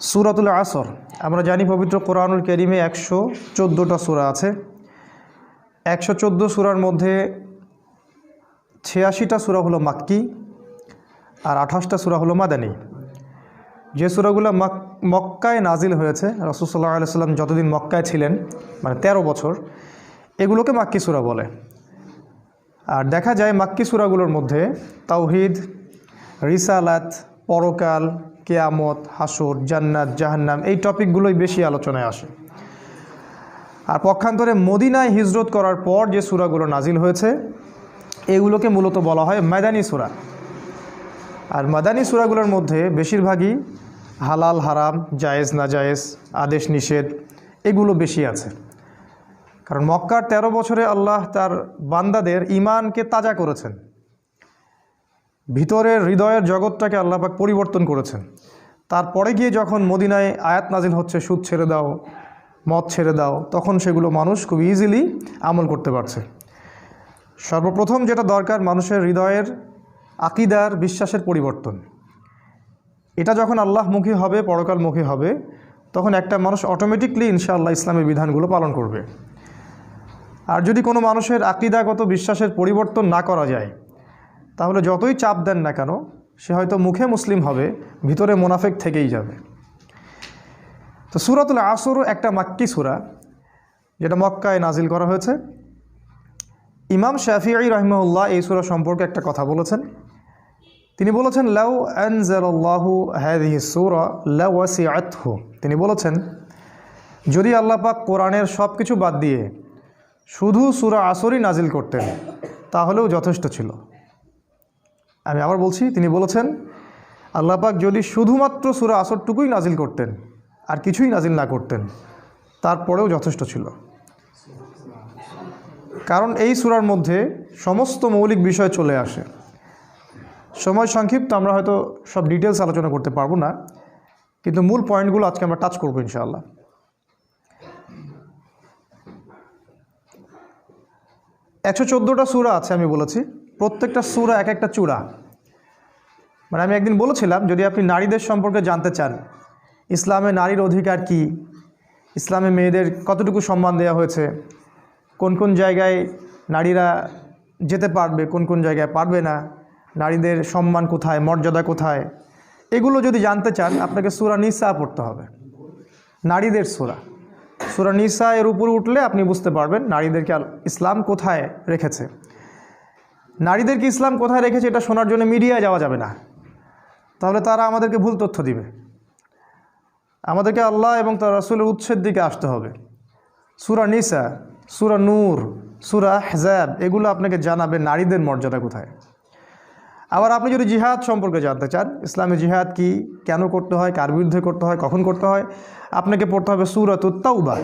সূরাতুল আসর, আমরা জানি পবিত্র কোরআনুল কারীমে 114টা সূরা আছে। 114 সূরার মধ্যে 86টা সূরা হলো মাক্কি আর 28টা সূরা হলো মাদানী। যে সূরাগুলো মক্কায় নাজিল হয়েছে, রাসূল সাল্লাল্লাহু আলাইহি ওয়াসাল্লাম যতদিন মক্কায় ছিলেন, মানে 13 বছর, এগুলোকে মাক্কি সূরা বলে। আর দেখা যায় মাক্কি সূরাগুলোর মধ্যে তাওহীদ, রিসালাত, পরকাল, কিয়ামত, হাসর, জান্নাত, জাহান্নাম এই টপিকগুলোই বেশি আলোচনায় আসে। আর পক্ষান্তরে মদিনায় হিজরত করার পর যে সূরাগুলো নাজিল হয়েছে এগুলোকে মূলত বলা হয় মাদানী সূরা। আর মাদানী সূরাগুলোর মধ্যে বেশিরভাগই হালাল হারাম, জায়েজ না জায়েজ, আদেশ নিষেধ এগুলো বেশি আছে। কারণ মক্কার 13 বছরে আল্লাহ তার বান্দাদের ঈমানকে তাজা করেছেন, ভিতরের হৃদয়ের জগৎটাকে আল্লাহ পাক পরিবর্তন করেছেন। তারপরে গিয়ে যখন মদিনায় আয়াত নাজিল হচ্ছে সুদ ছেড়ে দাও, মদ ছেড়ে দাও, তখন সেগুলো মানুষ খুব ইজিলি আমল করতে পারছে। সর্বপ্রথম যেটা দরকার মানুষের হৃদয়ের আকীদার, বিশ্বাসের পরিবর্তন। এটা যখন আল্লাহমুখী হবে, পরকালমুখী হবে, তখন একটা মানুষ অটোমেটিকলি ইনশাআল্লাহ ইসলামের বিধানগুলো পালন করবে। আর যদি কোনো মানুষের আকীদাগত বিশ্বাসের পরিবর্তন না করা যায়, তাহলে যতই চাপ দেন না কেন সে হয়তো মুখে মুসলিম হবে, ভিতরে মুনাফিক থেকেই যাবে। তো সূরাতুল আসর একটা মাক্কি সূরা, যেটা মক্কায় নাজিল করা হয়েছে। ইমাম শাফিঈ রাহিমাহুল্লাহ এই সূরা সম্পর্কে একটা কথা বলেছেন। তিনি বলেছেন, লাউ আনজালাল্লাহু হাযিহি সূরা লাওয়াসিআতহু। তিনি বলেছেন, যদি আল্লাহ পাক কোরআনের সব কিছু বাদ দিয়ে শুধু সূরা আসরই নাজিল করতেন তাহলেও যথেষ্ট ছিল। আমি আবার বলছি, তিনি বলেছেন আল্লাহ পাক যদি শুধুমাত্র সূরা আসরটুকুই নাজিল করতেন আর কিছুই নাজিল না করতেন তারপরেও যথেষ্ট ছিল। কারণ এই সূরার মধ্যে সমস্ত মৌলিক বিষয় চলে আসে। সময় সংক্ষিপ্ত, আমরা হয়তো সব ডিটেলস আলোচনা করতে পারবো না, কিন্তু মূল পয়েন্টগুলো আজকে আমরা টাচ করবো ইনশাআল্লাহ। 114টা সূরা আছে আমি বলেছি, প্রত্যেকটা সূরা এক একটা চূড়া। মানে আমি একদিন বলেছিলাম, যদি আপনি নারীদের সম্পর্কে জানতে চান, ইসলামে নারীর অধিকার কি, ইসলামে মেয়েদের কতটুকু সম্মান দেওয়া হয়েছে, কোন কোন জায়গায় নারীরা যেতে পারবে, কোন কোন জায়গায় পারবে না, নারীদের সম্মান কোথায়, মর্যাদা কোথায়, এগুলো যদি জানতে চান আপনাকে সূরা নিসা পড়তে হবে। নারীদের সূরা, সূরা নিসা এর উপরে উঠলে আপনি বুঝতে পারবেন নারীদেরকে ইসলাম কোথায় রেখেছে। নারীদেরকে ইসলাম কোথায় রেখেছে এটা শোনার জন্য মিডিয়ায় যাওয়া যাবে না, তাহলে তারা আমাদেরকে ভুল তথ্য দিবে। আমাদেরকে আল্লাহ এবং তার রাসূলের উৎসের দিকে আসতে হবে। সূরা নিসা, সূরা নূর, সূরা আহজাব এগুলো আপনাকে জানাবে নারীদের মর্যাদা কোথায়। আবার আপনি যদি জিহাদ সম্পর্কে জানতে চান, ইসলামে জিহাদ কি, কেন করতে হয়, কার বিরুদ্ধে করতে হয়, কখন করতে হয়, আপনাকে পড়তে হবে সূরাতুত তাওবা।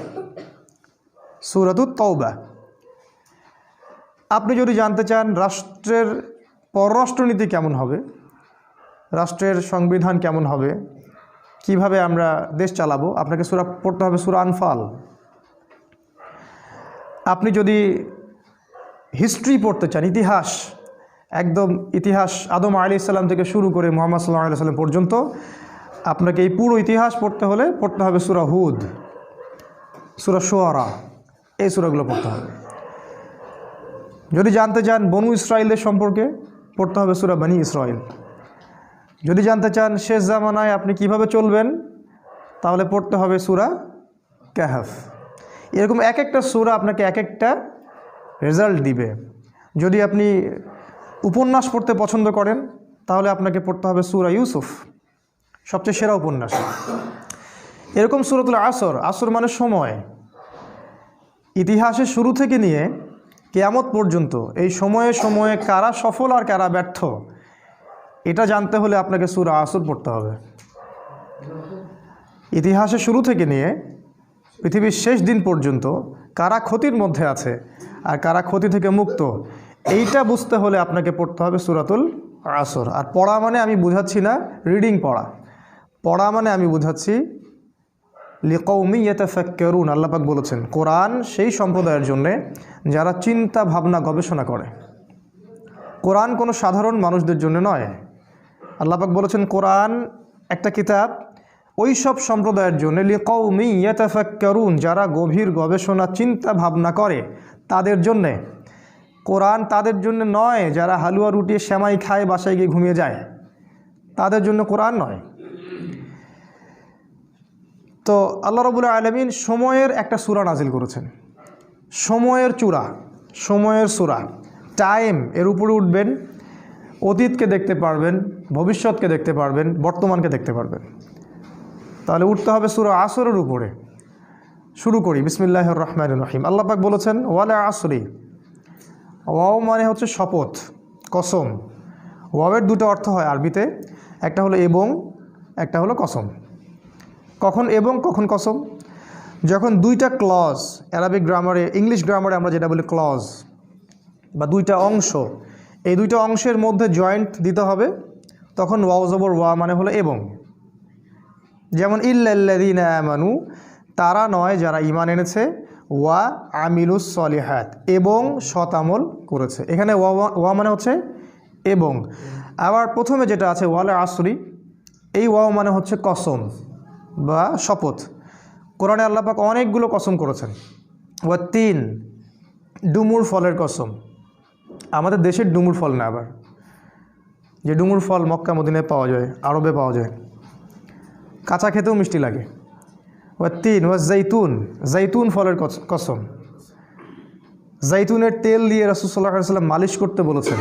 সূরাতুত তাওবা। আপনি যদি জানতে চান রাষ্ট্রের পররাষ্ট্রনীতি কেমন হবে, রাষ্ট্রের সংবিধান কেমন হবে, কিভাবে আমরা দেশ চালাবো, আপনাকে সূরা পড়তে হবে সূরা আনফাল। আপনি যদি হিস্ট্রি পড়তে চান, ইতিহাস, একদম ইতিহাস আদম আলাইহিস সালাম থেকে শুরু করে মুহাম্মদ সাল্লাল্লাহু আলাইহি সাল্লাম পর্যন্ত, আপনাকে এই পুরো ইতিহাস পড়তে হলে পড়তে হবে সূরা হুদ, সূরা শুআরা, এই সূরাগুলো পড়তে হবে। যদি জানতে চান বনু ইসরাইলদের সম্পর্কে, পড়তে হবে সূরা বনী ইসরাইল। যদি জানতে চান শেষ জামানায় আপনি কিভাবে চলবেন, তাহলে পড়তে হবে সূরা কাহফ। এরকম এক একটা সূরা আপনাকে এক একটা রেজাল্ট দিবে। যদি আপনি উপন্যাস পড়তে পছন্দ করেন তাহলে আপনাকে পড়তে হবে সূরা ইউসুফ, সবচেয়ে সেরা উপন্যাস। এরকম সূরাতুল আসর, আসর মানে সময়, ইতিহাসের শুরু থেকে নিয়ে কিয়ামত পর্যন্ত এই সময়ে সময়ে কারা সফল আর কারা ব্যর্থ, এটা জানতে হলে আপনাকে সূরা আসর পড়তে হবে। ইতিহাসের শুরু থেকে নিয়ে পৃথিবীর শেষ দিন পর্যন্ত কারা ক্ষতির মধ্যে আছে আর কারা ক্ষতি থেকে মুক্ত, এইটা বুঝতে হলে আপনাকে পড়তে হবে সূরাতুল আসর। আর পড়া মানে আমি বুঝাচ্ছি না রিডিং পড়া, পড়া মানে আমি বুঝাচ্ছি লিকৌমি ইয়াতাফাক্কারুন। আল্লাহ পাক বলেছেন কোরআন সেই সম্প্রদায়ের জন্যে যারা চিন্তা ভাবনা গবেষণা করে। কোরআন কোনো সাধারণ মানুষদের জন্য নয়। আল্লাহ পাক বলেছেন কোরআন একটা কিতাব, ওই সব সম্প্রদায়ের জন্য লিকৌমি ইয়াতাফাক্কারুন, যারা গভীর গবেষণা চিন্তা ভাবনা করে তাদের জন্যে। কোরআন তাদের জন্য নয় যারা হালুয়া রুটি সেমাই খায় বাসায় গিয়ে ঘুমিয়ে যায়, তাদের জন্য কোরআন নয়। তো আল্লাহ রাব্বুল আলামিন সময়ের একটা সূরা নাজিল করেছেন, সময়ের চূড়া, সময়ের সূরা। টাইম এর উপরে উঠবেন, অতীতকে দেখতে পারবেন, ভবিষ্যৎকে দেখতে পারবেন, বর্তমানকে দেখতে পারবেন। তাহলে উঠতে হবে সূরা আসরের উপরে। শুরু করি, বিসমিল্লাহির রহমানির রহিম। আল্লাহ পাক বলেছেন ওয়াল আসরি। ওয়াও মানে হচ্ছে শপথ, কসম। ওয়াওয়ের দুটো অর্থ হয় আরবিতে, একটা হলো এবং, একটা হলো কসম। কখন এবং কখন কসম? যখন দুইটা ক্লজ, অ্যারাবিক গ্রামারে, ইংলিশ গ্রামারে আমরা যেটা বলি ক্লজ, বা দুইটা অংশ, এই দুইটা অংশের মধ্যে জয়েন্ট দিতে হবে, তখন ওয়াও জবর ওয়া মানে হলো এবং। যেমন ইল্লাল্লাযীনা আমানু, তারা নয় যারা ঈমান এনেছে, ওয়া আমিলুস সলিহাত, এবং সৎ আমল করেছে। এখানে ওয়া মানে হচ্ছে এবং। আবার প্রথমে যেটা আছে ওয়াল আসরি, এই ওয়াও মানে হচ্ছে কসম বা শপথ। কোরআনে আল্লাহ পাক অনেকগুলো কসম করেছেন। ওয়াত্তিন, ডুমুর ফলের কসম। আমাদের দেশের ডুমুর ফল না, আবার যে ডুমুর ফল মক্কা মদিনায় পাওয়া যায়, আরবে পাওয়া যায়, কাঁচা খেতেও মিষ্টি লাগে। ওয়াত্তিন ওয়াজ্জাইতুন, জাইতুন ফলের কসম। জাইতুনের তেল দিয়ে রাসূল সাল্লাল্লাহু আলাইহি ওয়াসাল্লাম মালিশ করতে বলেছেন,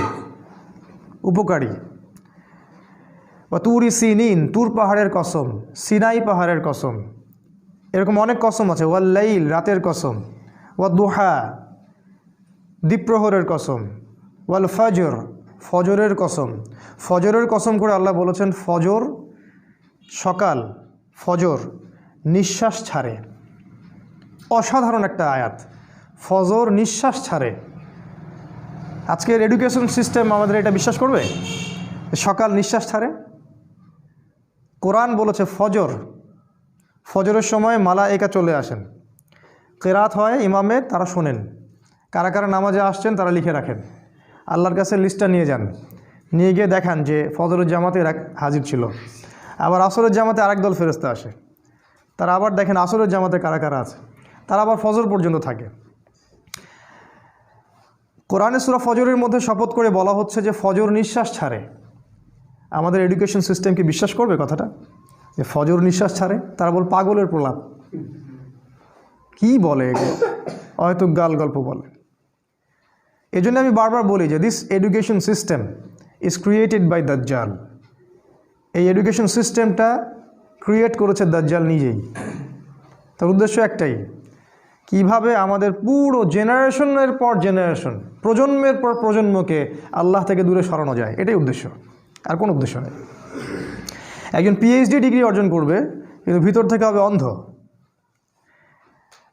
উপকারী। ওয়াতুরি সিনিন, তুর পাহাড়ের কসম, সিনাই পাহাড়ের কসম। এরকম অনেক কসম আছে। ওয়াল লাইল, রাতের কসম। ওয়াদুহা, দ্বীপ্রহরের কসম। ওয়াল ফজর, ফজরের কসম। ফজরের কসম করে আল্লাহ বলেছেন ফজর, সকাল, ফজর নিঃশ্বাস ছাড়ে। অসাধারণ একটা আয়াত, ফজর নিঃশ্বাস ছাড়ে। আজকের এডুকেশন সিস্টেম আমাদের এটা বিশ্বাস করবে? সকাল নিঃশ্বাস ছাড়ে। কোরআন বলেছে ফজর, ফজরের সময় মালায়েকা চলে আসেন, কেরাত হয় ইমামের, তারা শোনেন। কারা কারা নামাজে আসছেন তারা লিখে রাখেন, আল্লাহর কাছে লিস্টটা নিয়ে যান, নিয়ে গিয়ে দেখান যে ফজরের জামাতে এরা হাজির ছিল। আবার আসরের জামাতে আরেক দল ফেরেশতা আসে, তারা আবার দেখেন আসরের জামাতে কারা কারা আছে, তারা আবার ফজর পর্যন্ত থাকে। কোরআনে সূরা ফজরের মধ্যে শপথ করে বলা হচ্ছে যে ফজর নিঃশ্বাস ছাড়ে। আমাদের এডুকেশন সিস্টেম কি বিশ্বাস করবে কথাটা, যে ফজর নিঃশ্বাস ছাড়ে? তারা বল পাগলের প্রলাপ, কি বলে এগুলো, হয়তো গাল গল্প বলে। এই জন্য আমি বারবার বলি যে this education system is created by দাজ্জাল। এই এডুকেশন সিস্টেমটা ক্রিয়েট করেছে দাজ্জাল নিজেই। তার উদ্দেশ্য একটাই, কিভাবে আমাদের পুরো জেনারেশনের পর জেনারেশন, প্রজন্মের পর প্রজন্মকে আল্লাহ থেকে দূরে সরানো যায়, এটাই উদ্দেশ্য, আর কোনো উদ্দেশ্য নেই। একজন পিএইচডি ডিগ্রি অর্জন করবে কিন্তু ভিতর থেকে হবে অন্ধ।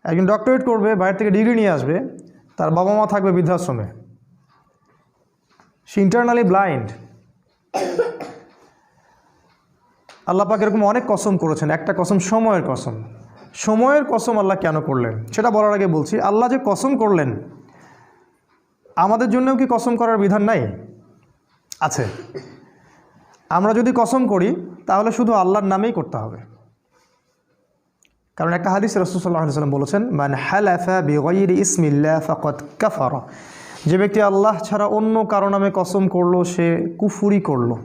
একজন ডক্টরেট করবে, বাইরে থেকে ডিগ্রি নিয়ে আসবে, তার বাবা মা থাকবে বৃদ্ধাশ্রমে, সে ইন্টারনালি ব্লাইন্ড। আল্লাহ পাক এরকম অনেক কসম করেছেন। একটা কসম সময়ের কসম। সময়ের কসম আল্লাহ কেন করলেন সেটা বলার আগে বলছি, আল্লাহ যে কসম করলেন, আমাদের জন্যও কি কসম করার বিধান নাই? আছে। আমরা যদি কসম করি তাহলে শুধু আল্লাহর নামেই করতে হবে। কারণ একটা হাদিসে রাসূল সাল্লাল্লাহু আলাইহি ওয়াসাল্লাম বলেছেন, মান হালাফা বিগাইরি ইসমিল্লাহ ফাকাদ কাফারা, যে ব্যক্তি আল্লাহ ছাড়া অন্য কারো নামে কসম করলো সে কুফরি করলো।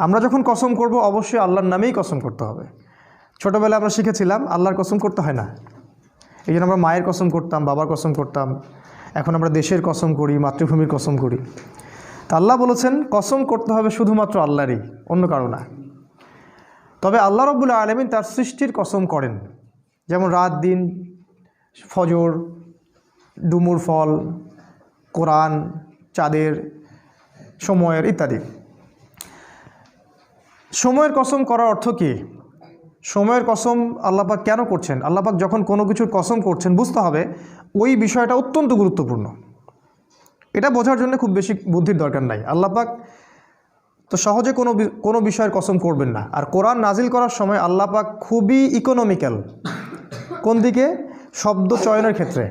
আমরা যখন কসম করব অবশ্যই আল্লাহর নামেই কসম করতে হবে। ছোটোবেলায় আমরা শিখেছিলাম আল্লাহর কসম করতে হয় না, এই জন্য আমরা মায়ের কসম করতাম, বাবার কসম করতাম। এখন আমরা দেশের কসম করি, মাতৃভূমির কসম করি। তা আল্লাহ বলেছেন কসম করতে হবে শুধুমাত্র আল্লাহরই, অন্য কারো না। তবে আল্লাহ রাব্বুল আলামিন তার সৃষ্টির কসম করেন, যেমন রাত দিন, ফজর, ডুমুর ফল, কোরআন, চাঁদের, সময়ের ইত্যাদি। সময়ের কসম করার অর্থ কী? সময়ের কসম আল্লাহ পাক কেন করছেন? আল্লাহ পাক যখন কোনো কিছুর কসম করছেন বুঝতে হবে ওই বিষয়টা অত্যন্ত গুরুত্বপূর্ণ। এটা বোঝার জন্য খুব বেশি বুদ্ধির দরকার নাই। আল্লাহ পাক তো সহজে কোনো বিষয়ের কসম করবেন না। আর কোরআন নাজিল করার সময় আল্লাহ পাক খুবই ইকোনমিক্যাল। কোন দিকে? শব্দ চয়নের ক্ষেত্রে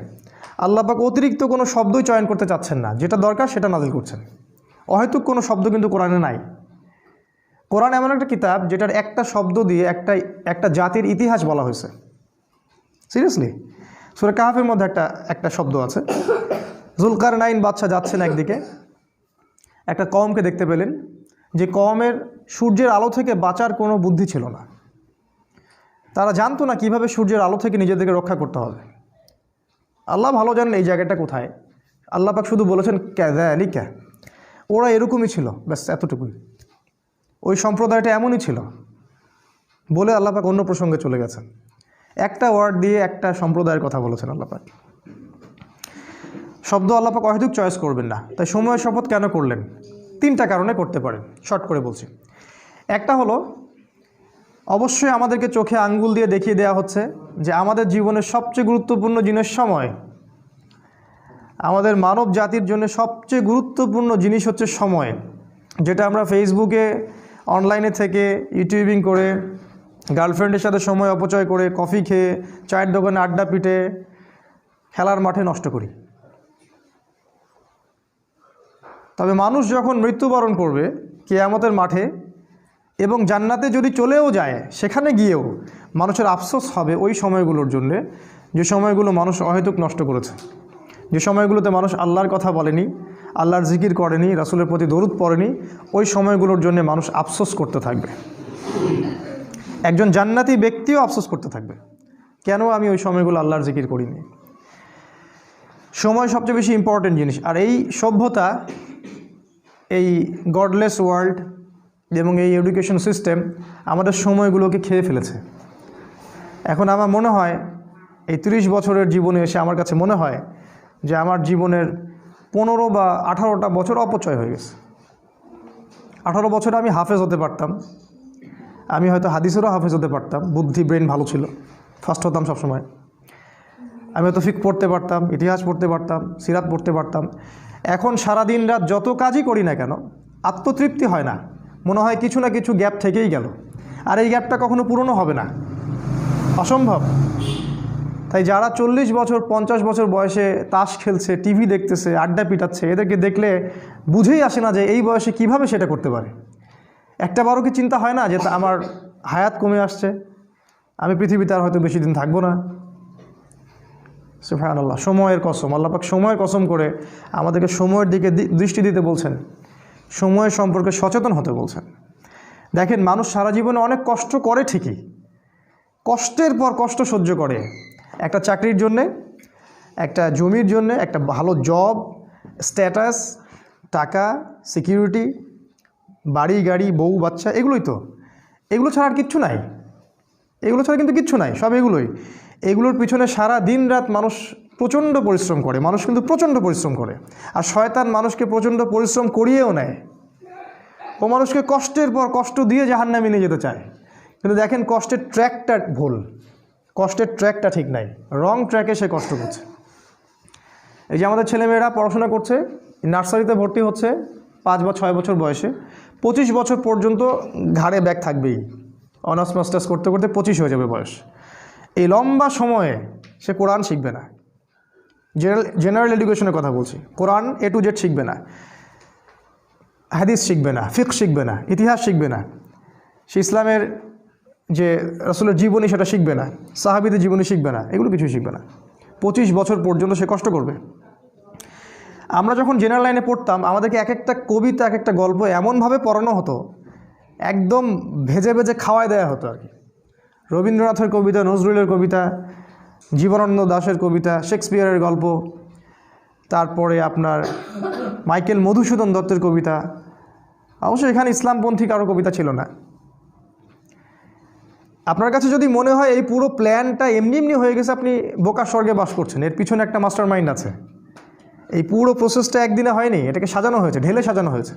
আল্লাহ পাক অতিরিক্ত কোনো শব্দই চয়ন করতে চাচ্ছেন না, যেটা দরকার সেটা নাজিল করছেন। অহেতুক কোনো শব্দ কিন্তু কোরআনে নাই। কোরআন এমন একটা কিতাব যেটার একটা শব্দ দিয়ে একটা জাতির ইতিহাস বলা হয়েছে। সিরিয়াসলি, সূরা কাহফের মধ্যে একটা শব্দ আছে। যুলকারনাইন বাদশা যাচ্ছেন একদিকে, একটা কওমকে দেখতে পেলেন যে কওমের সূর্যের আলো থেকে বাঁচার কোনো বুদ্ধি ছিল না। তারা জানতো না কিভাবে সূর্যের আলো থেকে নিজেদেরকে রক্ষা করতে হবে। আল্লাহ ভালো জানেন এই জায়গাটা কোথায়। আল্লাহ পাক শুধু বলেছেন ক্যাযালিকা, ওরা এরকমই ছিল, ব্যাস এতটুকুই। ওই সম্প্রদায়টা এমনই ছিল বলে আল্লাহ পাক অন্য প্রসঙ্গে চলে গেছেন। একটা ওয়ার্ড দিয়ে একটা সম্প্রদায়ের কথা বলেছেন আল্লাহ পাক। শব্দ আল্লাহ পাক অহেতুক চয়েস করবেন না। তাই সময়ের শপথ কেন করলেন? 3টা কারণে করতে পারেন, শর্ট করে বলছি। একটা হলো, অবশ্যই আমাদেরকে চোখে আঙ্গুল দিয়ে দেখিয়ে দেওয়া হচ্ছে যে আমাদের জীবনের সবচেয়ে গুরুত্বপূর্ণ জিনিস সময়। আমাদের মানব জাতির জন্য সবচেয়ে গুরুত্বপূর্ণ জিনিস হচ্ছে সময়, যেটা আমরা ফেসবুকে, অনলাইনে থেকে, ইউটিউবিং করে, গার্লফ্রেন্ডের সাথে সময় অপচয় করে, কফি খেয়ে, চায়ের দোকানে আড্ডা পিটে, খেলার মাঠে নষ্ট করি। তবে মানুষ যখন মৃত্যুবরণ করবে কিয়ামতের মাঠে এবং জান্নাতে যদি চলেও যায়, সেখানে গিয়েও মানুষের আফসোস হবে ওই সময়গুলোর জন্যে যে সময়গুলো মানুষ অহেতুক নষ্ট করেছে, যে সময়গুলোতে মানুষ আল্লাহর কথা বলেনি, আল্লাহর জিকির করেনি, রাসূলের প্রতি দরুদ পড়েনি। ওই সময়গুলোর জন্য মানুষ আফসোস করতে থাকবে। একজন জান্নাতি ব্যক্তিও আফসোস করতে থাকবে, কেন আমি ওই সময়গুলো আল্লাহর জিকির করিনি। সময় সবচেয়ে বেশি ইম্পর্টেন্ট জিনিস। আর এই সভ্যতা, এই গডলেস ওয়ার্ল্ড এবং এই এডুকেশন সিস্টেম আমাদের সময়গুলোকে খেয়ে ফেলেছে। এখন আমার মনে হয় এই 30 বছরের জীবনে এসে আমার কাছে মনে হয় যে আমার জীবনের 15 বা 18টা বছর অপচয় হয়ে গেছে। 18 বছরে আমি হাফেজ হতে পারতাম, আমি হয়তো হাদিসেরও হাফেজ হতে পারতাম, বুদ্ধি ব্রেন ভালো ছিল, ফার্স্ট হতাম সবসময়। আমি হয়তো ফিকহ পড়তে পারতাম, ইতিহাস পড়তে পারতাম, সিরাত পড়তে পারতাম। এখন সারাদিন রাত যত কাজই করি না কেন আত্মতৃপ্তি হয় না, মনে হয় কিছু না কিছু গ্যাপ থেকেই গেল, আর এই গ্যাপটা কখনো পূরণও হবে না, অসম্ভব। তাই যারা 40 বছর 50 বছর বয়সে তাস খেলছে, টিভি দেখতেছে, আড্ডা পিটাচ্ছে, এদেরকে দেখলে বুঝেই আসে না যে এই বয়সে কিভাবে সেটা করতে পারে। একটাবারও কি চিন্তা হয় না যে আমার হায়াত কমে আসছে, আমি পৃথিবীতে আর হয়তো বেশি দিন থাকবো না? সুবহানাল্লাহ, সময়ের কসম, আল্লাহ পাক সময়ের কসম করে আমাদেরকে সময়ের দিকে দৃষ্টি দিতে বলছেন, সময় সম্পর্কে সচেতন হতে বলছেন। দেখেন, মানুষ সারা জীবনে অনেক কষ্ট করে ঠিকই, কষ্টের পর কষ্ট সহ্য করে, একটা চাকরির জন্যে, একটা জমির জন্যে, একটা ভালো জব, স্ট্যাটাস, টাকা, সিকিউরিটি, বাড়ি গাড়ি, বউ বাচ্চা, এগুলোই তো। এগুলো ছাড়া আর কিচ্ছু নাই, এগুলো ছাড়া কিন্তু কিচ্ছু নাই, সব এগুলোই। এগুলোর পিছনে সারা দিন রাত মানুষ প্রচণ্ড পরিশ্রম করে, মানুষ কিন্তু প্রচণ্ড পরিশ্রম করে। আর শয়তান মানুষকে প্রচণ্ড পরিশ্রম করিয়েও নেয়, ও মানুষকে কষ্টের পর কষ্ট দিয়ে জাহান্নামে নিয়ে যেতে চায়। কিন্তু দেখেন, কষ্টের ট্র্যাকটা ভুল, কষ্টের ট্র্যাকটা ঠিক নাই, রং ট্র্যাকে সে কষ্ট করছে। এই যে আমাদের ছেলেমেয়েরা পড়াশোনা করছে, নার্সারিতে ভর্তি হচ্ছে 5 বা 6 বছর বয়সে, 25 বছর পর্যন্ত ঘাড়ে ব্যাগ থাকবেই, অনার্স মাস্টার্স করতে করতে 25 হয়ে যাবে বয়স। এই লম্বা সময়ে সে কোরআন শিখবে না, জেনারেল এডুকেশনের কথা বলছি, কোরআন A to Z শিখবে না, হাদিস শিখবে না, ফিকহ শিখবে না, ইতিহাস শিখবে না, সে ইসলামের যে রাসূলের জীবনী সেটা শিখবে না, সাহাবীদের জীবনী শিখবে না, এগুলো কিছুই শিখবে না। 25 বছর পর্যন্ত সে কষ্ট করবে। আমরা যখন জেনারেল লাইনে পড়তাম, আমাদেরকে এক একটা কবিতা, এক একটা গল্প এমনভাবে পড়ানো হতো, একদম ভেজে ভেজে খাওয়ায় দেওয়া হতো আর কি। রবীন্দ্রনাথের কবিতা, নজরুলের কবিতা, জীবনানন্দ দাশের কবিতা, শেক্সপিয়ারের গল্প, তারপরে আপনার মাইকেল মধুসূদন দত্তের কবিতা। অবশ্যই এখানে ইসলামপন্থী কারো কবিতা ছিল না। আপনার কাছে যদি মনে হয় এই পুরো প্ল্যানটা এমনি এমনি হয়ে গেছে, আপনি বোকা স্বর্গে বাস করছেন, এর পিছনে একটা মাস্টার মাইন্ড আছে। এই পুরো প্রসেসটা একদিনে হয়নি, এটাকে সাজানো হয়েছে, ঢেলে সাজানো হয়েছে,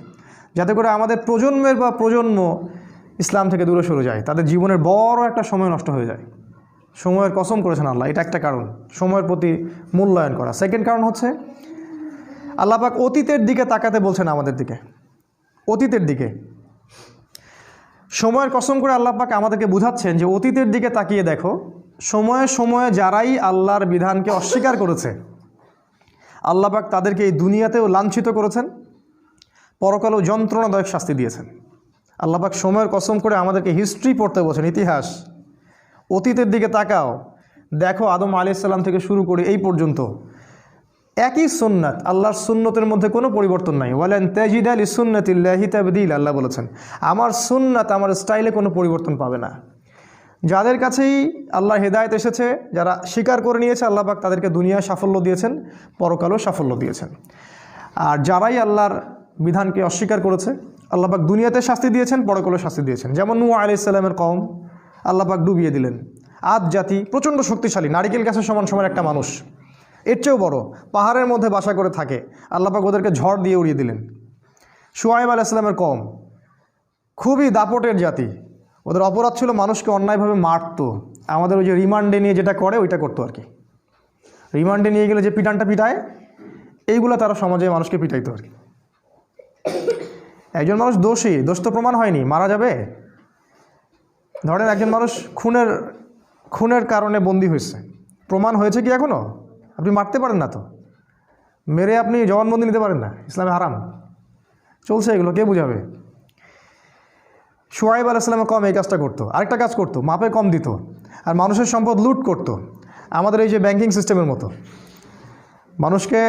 যাতে করে আমাদের প্রজন্মের বা প্রজন্ম ইসলাম থেকে দূরে সরে যায়, তাদের জীবনের বড় একটা সময় নষ্ট হয়ে যায়। সময়ের কসম করেছেন আল্লাহ, এটা একটা কারণ, সময়ের প্রতি মূল্যায়ন করা। সেকেন্ড কারণ হচ্ছে আল্লাহ পাক অতীতের দিকে তাকাতে বলছেন আমাদের দিকে, অতীতের দিকে। সময়ের কসম করে আল্লাহ পাক আমাদেরকে বুঝাচ্ছেন যে অতীতের দিকে তাকিয়ে দেখো, সময়ে সময়ে যারাই আল্লাহর বিধানকে অস্বীকার করেছে, আল্লাহ পাক তাদেরকে এই দুনিয়াতেও লাঞ্ছিত করেছেন, পরকালেও যন্ত্রণাদায়ক শাস্তি দিয়েছেন। আল্লাহ পাক সময়ের কসম করে আমাদেরকে হিস্ট্রি পড়তে বলছেন, ইতিহাস। অতীতের দিকে তাকাও, দেখো আদম আলাইহিস সালাম থেকে শুরু করে এই পর্যন্ত একই সুন্নাত, আল্লাহর সুন্নতের মধ্যে কোনো পরিবর্তন নাই। ওয়ালান তাজিদা লিসুন্নাতিল্লাহি তাবদীল, আল্লাহ বলেছেন আমার সুন্নাত, আমার স্টাইলে কোনো পরিবর্তন পাবে না। যাদের কাছেই আল্লাহর হেদায়েত এসেছে, যারা স্বীকার করে নিয়েছে, আল্লাহ পাক তাদেরকে দুনিয়ায় সাফল্য দিয়েছেন, পরকালেও সাফল্য দিয়েছেন। আর যারাই আল্লাহর বিধানকে অস্বীকার করেছে, আল্লাহ পাক দুনিয়াতে শাস্তি দিয়েছেন, পরকালেও শাস্তি দিয়েছেন। যেমন নূহ আলাইহিস সালামের কওম, আল্লাহ পাক ডুবিয়ে দিলেন। আদ জাতি প্রচণ্ড শক্তিশালী, নারিকেল গাছের সমান সমান একটা মানুষ, এর চেয়েও বড়, পাহাড়ের মধ্যে বাসা করে থাকে, আল্লাহ পাক ওদেরকে ঝড় দিয়ে উড়িয়ে দিলেন। শুআয়ব আলাইহিস সালামের কওম খুবই দাপটের জাতি, ওদের অপরাধ ছিল মানুষকে অন্যায়ভাবে মারতো। আমাদের ওই যে রিমান্ডে নিয়ে যেটা করে ওইটা করতো আর কি। রিমান্ডে নিয়ে গেলে যে পিটানটা পিটায়, এইগুলো তারা সমাজে মানুষকে পিটাইতো আর কি। একজন মানুষ দোষী, দোষ তো প্রমাণ হয়নি, মারা যাবে। ধরেন একজন মানুষ খুনের কারণে বন্দী হয়েছে, প্রমাণ হয়েছে কি এখনও? আপনি মারতে পারেন না তো, মেরে আপনি জবানবন্দি নিতে পারেন না, ইসলামে হারাম। চলছে এগুলো, কে বুঝাবে? শুআয়ব আলাইহিস সালামের কম এই কাজটা করতো। আরেকটা কাজ করতো, মাপে কম দিত আর মানুষের সম্পদ লুট করতো। আমাদের এই যে ব্যাংকিং সিস্টেমের মতো, মানুষকে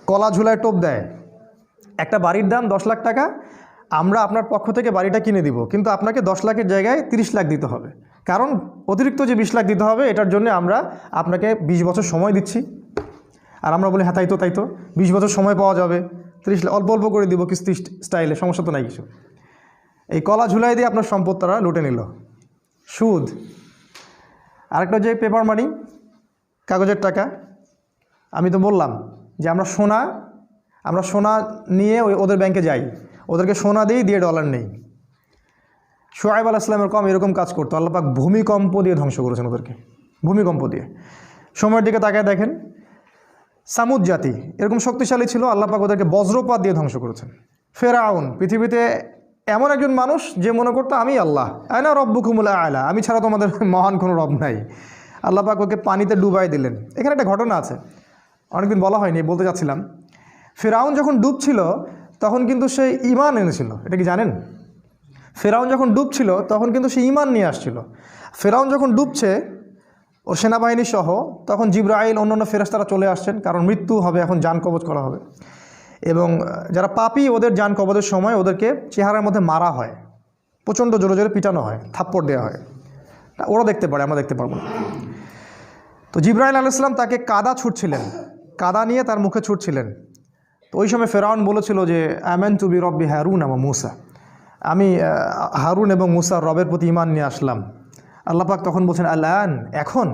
কলা ঝুলায় টোপ দেয়, একটা বাড়ির দাম 10 লাখ টাকা, আমরা আপনার পক্ষ থেকে বাড়িটা কিনে দিব, কিন্তু আপনাকে 10 লাখের জায়গায় 30 লাখ দিতে হবে। কারণ অতিরিক্ত যে 20 লাখ দিতে হবে, এটার জন্য আমরা আপনাকে 20 বছর সময় দিচ্ছি। আর আমরা বলি হ্যাঁ তাই তো 20 বছর সময় পাওয়া যাবে, 30 লাখ অল্প অল্প করে দিব কিস্তি স্টাইলে, সমস্যা তো নাই কিছু। এই কলা ঝুলাই দিয়ে আপনার সম্পদ তারা লুটে নিল, সুদ। আরেকটা যে পেপার মানি, কাগজের টাকা। আমি তো বললাম যে আমরা সোনা নিয়ে ওদের ব্যাংকে যাই, ওদেরকে সোনা দিয়ে ডলার নেই। শুআয়ব আলাইহিস সালামের কওম এরকম কাজ করতো। আল্লাহ পাক ভূমিকম্প দিয়ে ধ্বংস করেছেন ওদেরকে, ভূমিকম্প দিয়ে। সময়ের দিকে তাকায় দেখেন, সামুদ জাতি এরকম শক্তিশালী ছিল, আল্লাহ পাক ওদেরকে বজ্রপাত দিয়ে ধ্বংস করেছেন। ফেরাউন পৃথিবীতে এমন একজন মানুষ যে মনে করতো আমি আল্লাহ, আয়না রব্বুকুমুল আ'লা, আমি ছাড়া তোমাদের মহান কোনো রব নাই। আল্লাহ পাক ওকে পানিতে ডুবাই দিলেন। এখানে একটা ঘটনা আছে, অনেকদিন বলা হয়নি, বলতে চাচ্ছিলাম। ফেরাউন যখন ডুবছিল তখন কিন্তু সে ঈমান এনেছিল, এটা কি জানেন? ফেরাউন যখন ডুবছিল তখন কিন্তু সে ঈমান নিয়ে আসছিল। ফেরাউন যখন ডুবছে ওর সেনাবাহিনী সহ, তখন জিবরাইল অন্যান্য ফেরেশতারা চলে আসছেন, কারণ মৃত্যু হবে, এখন জান কবজ করা হবে। এবং যারা পাপী ওদের জান কবজের সময় ওদেরকে চেহারার মধ্যে মারা হয়, প্রচণ্ড জোরে জোরে পিটানো হয়, থাপ্পড় দেওয়া হয়। ওরা দেখতে পারে, আমরা দেখতে পারবো না। তো জিবরাইল আলাইহিস সালাম তাকে কাদা ছুটছিলেন, কাদা নিয়ে তার মুখে ছুটছিলেন। তো ওই সময় ফেরাউন বলেছিল যে আমানতু বিরব্বি হারুন ওয়া মূসা, আমি হারুন এবং মূসার রবের প্রতি ঈমান নিয়ে আসলাম। আল্লাহ পাক তখন বলছেন আল-আন, এখন,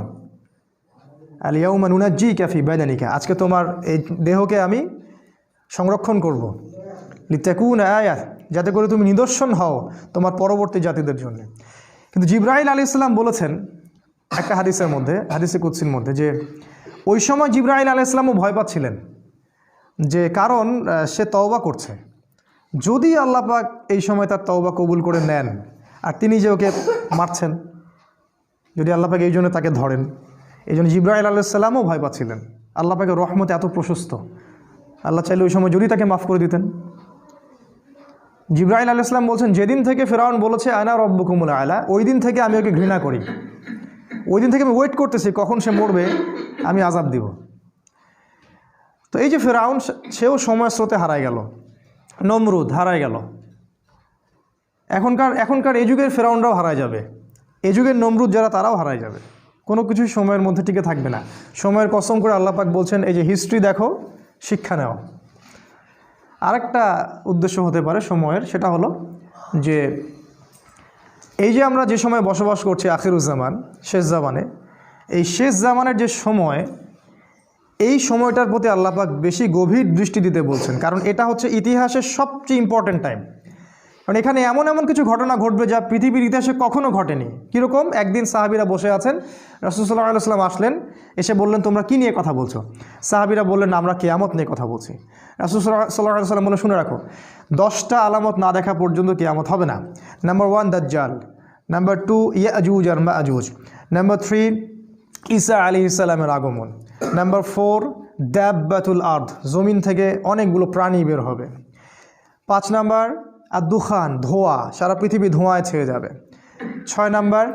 আল ইয়াউমা নুনাজ্জিকা ফি বাদানিকা, আজকে তোমার এই দেহকে আমি সংরক্ষণ করব, লিতাকুনা আয়াত, যাতে করে তুমি নিদর্শন হও তোমার পরবর্তী জাতিদের জন্য। কিন্তু জিবরাইল আলাইহিস সালাম বলেছেন একটা হাদিসের মধ্যে, হাদিসে কুদসির মধ্যে, যে ওই সময় জিবরাইল আলাইহিস সালামও ভয় পাচ্ছিলেন, যে কারণ সে তওবা করছে, যদি আল্লাহ পাক এই সময় তার তওবা কবুল করে নেন আর তিনি যে ওকে মারছেন, যদি আল্লাহ পাক এই জন্য তাকে ধরেন। এই জন্য জিবরাইল আলাইহিস সালামও ভয় পাচ্ছিলেন। আল্লাহ পাকের রহমতে এত প্রশস্ত, আল্লাহ চাইলে ওই সময় যদি তাকে মাফ করে দিতেন। জিবরাইল আলাইহিস সালাম বলছেন, যেদিন থেকে ফেরাউন বলেছে আনা রব্বুকুমুল আ'লা, ওই দিন থেকে আমি ওকে ঘৃণা করি, ওই দিন থেকে আমি ওয়েট করতেছি কখন সে মরবে, আমি আযাব দিব। তো এই যে ফেরাউন, সেও সময় স্রোতে হারায় গেল, নমরুদ হারায় গেল। এখনকার এই যুগের ফেরাউনরাও হারায় যাবে, এই যুগের নমরুদ যারা তারাও হারায় যাবে, কোনো কিছুই সময়ের মধ্যে টিকে থাকবে না। সময়ের কসম করে আল্লাহ পাক বলছেন এই যে হিস্ট্রি দেখো, শিক্ষা নেও। আরেকটা উদ্দেশ্য হতে পারে সময়ের, সেটা হলো যে এই যে আমরা যে সময় বসবাস করছি আখিরুজ্জামান, শেষ জামানে, এই শেষ জামানের যে সময়, এই সময়টার প্রতি আল্লাহ পাক বেশি গভীর দৃষ্টি দিতে বলছেন, কারণ এটা হচ্ছে ইতিহাসের সবচেয়ে ইম্পর্ট্যান্ট টাইম। কারণ এখানে এমন এমন কিছু ঘটনা ঘটবে যা পৃথিবীর ইতিহাসে কখনো ঘটেনি। কীরকম? একদিন সাহাবীরা বসে আছেন, রাসূল সাল্লাল্লাহু আলাইহি ওয়াসাল্লাম আসলেন, এসে বললেন তোমরা কী নিয়ে কথা বলছো? সাহাবীরা বললেন আমরা কিয়ামত নিয়ে কথা বলছি। রাসূল সাল্লাল্লাহু আলাইহি ওয়াসাল্লাম বলে শুনে রাখো, 10টা আলামত না দেখা পর্যন্ত কিয়ামত হবে না। নাম্বার 1 দাজ্জাল, নাম্বার 2 ইয়াজুজ আর মাজুজ, নাম্বার 3 ঈসা আলাইহিস সালামের আগমন, নাম্বার 4 দাব্বাতুল আরদ, জমিন থেকে অনেকগুলো প্রাণী বের হবে, 5 নাম্বার আর দুখান, ধোঁয়া, সারা পৃথিবী ধোঁয়ায় ছেয়ে যাবে। 6 নাম্বার,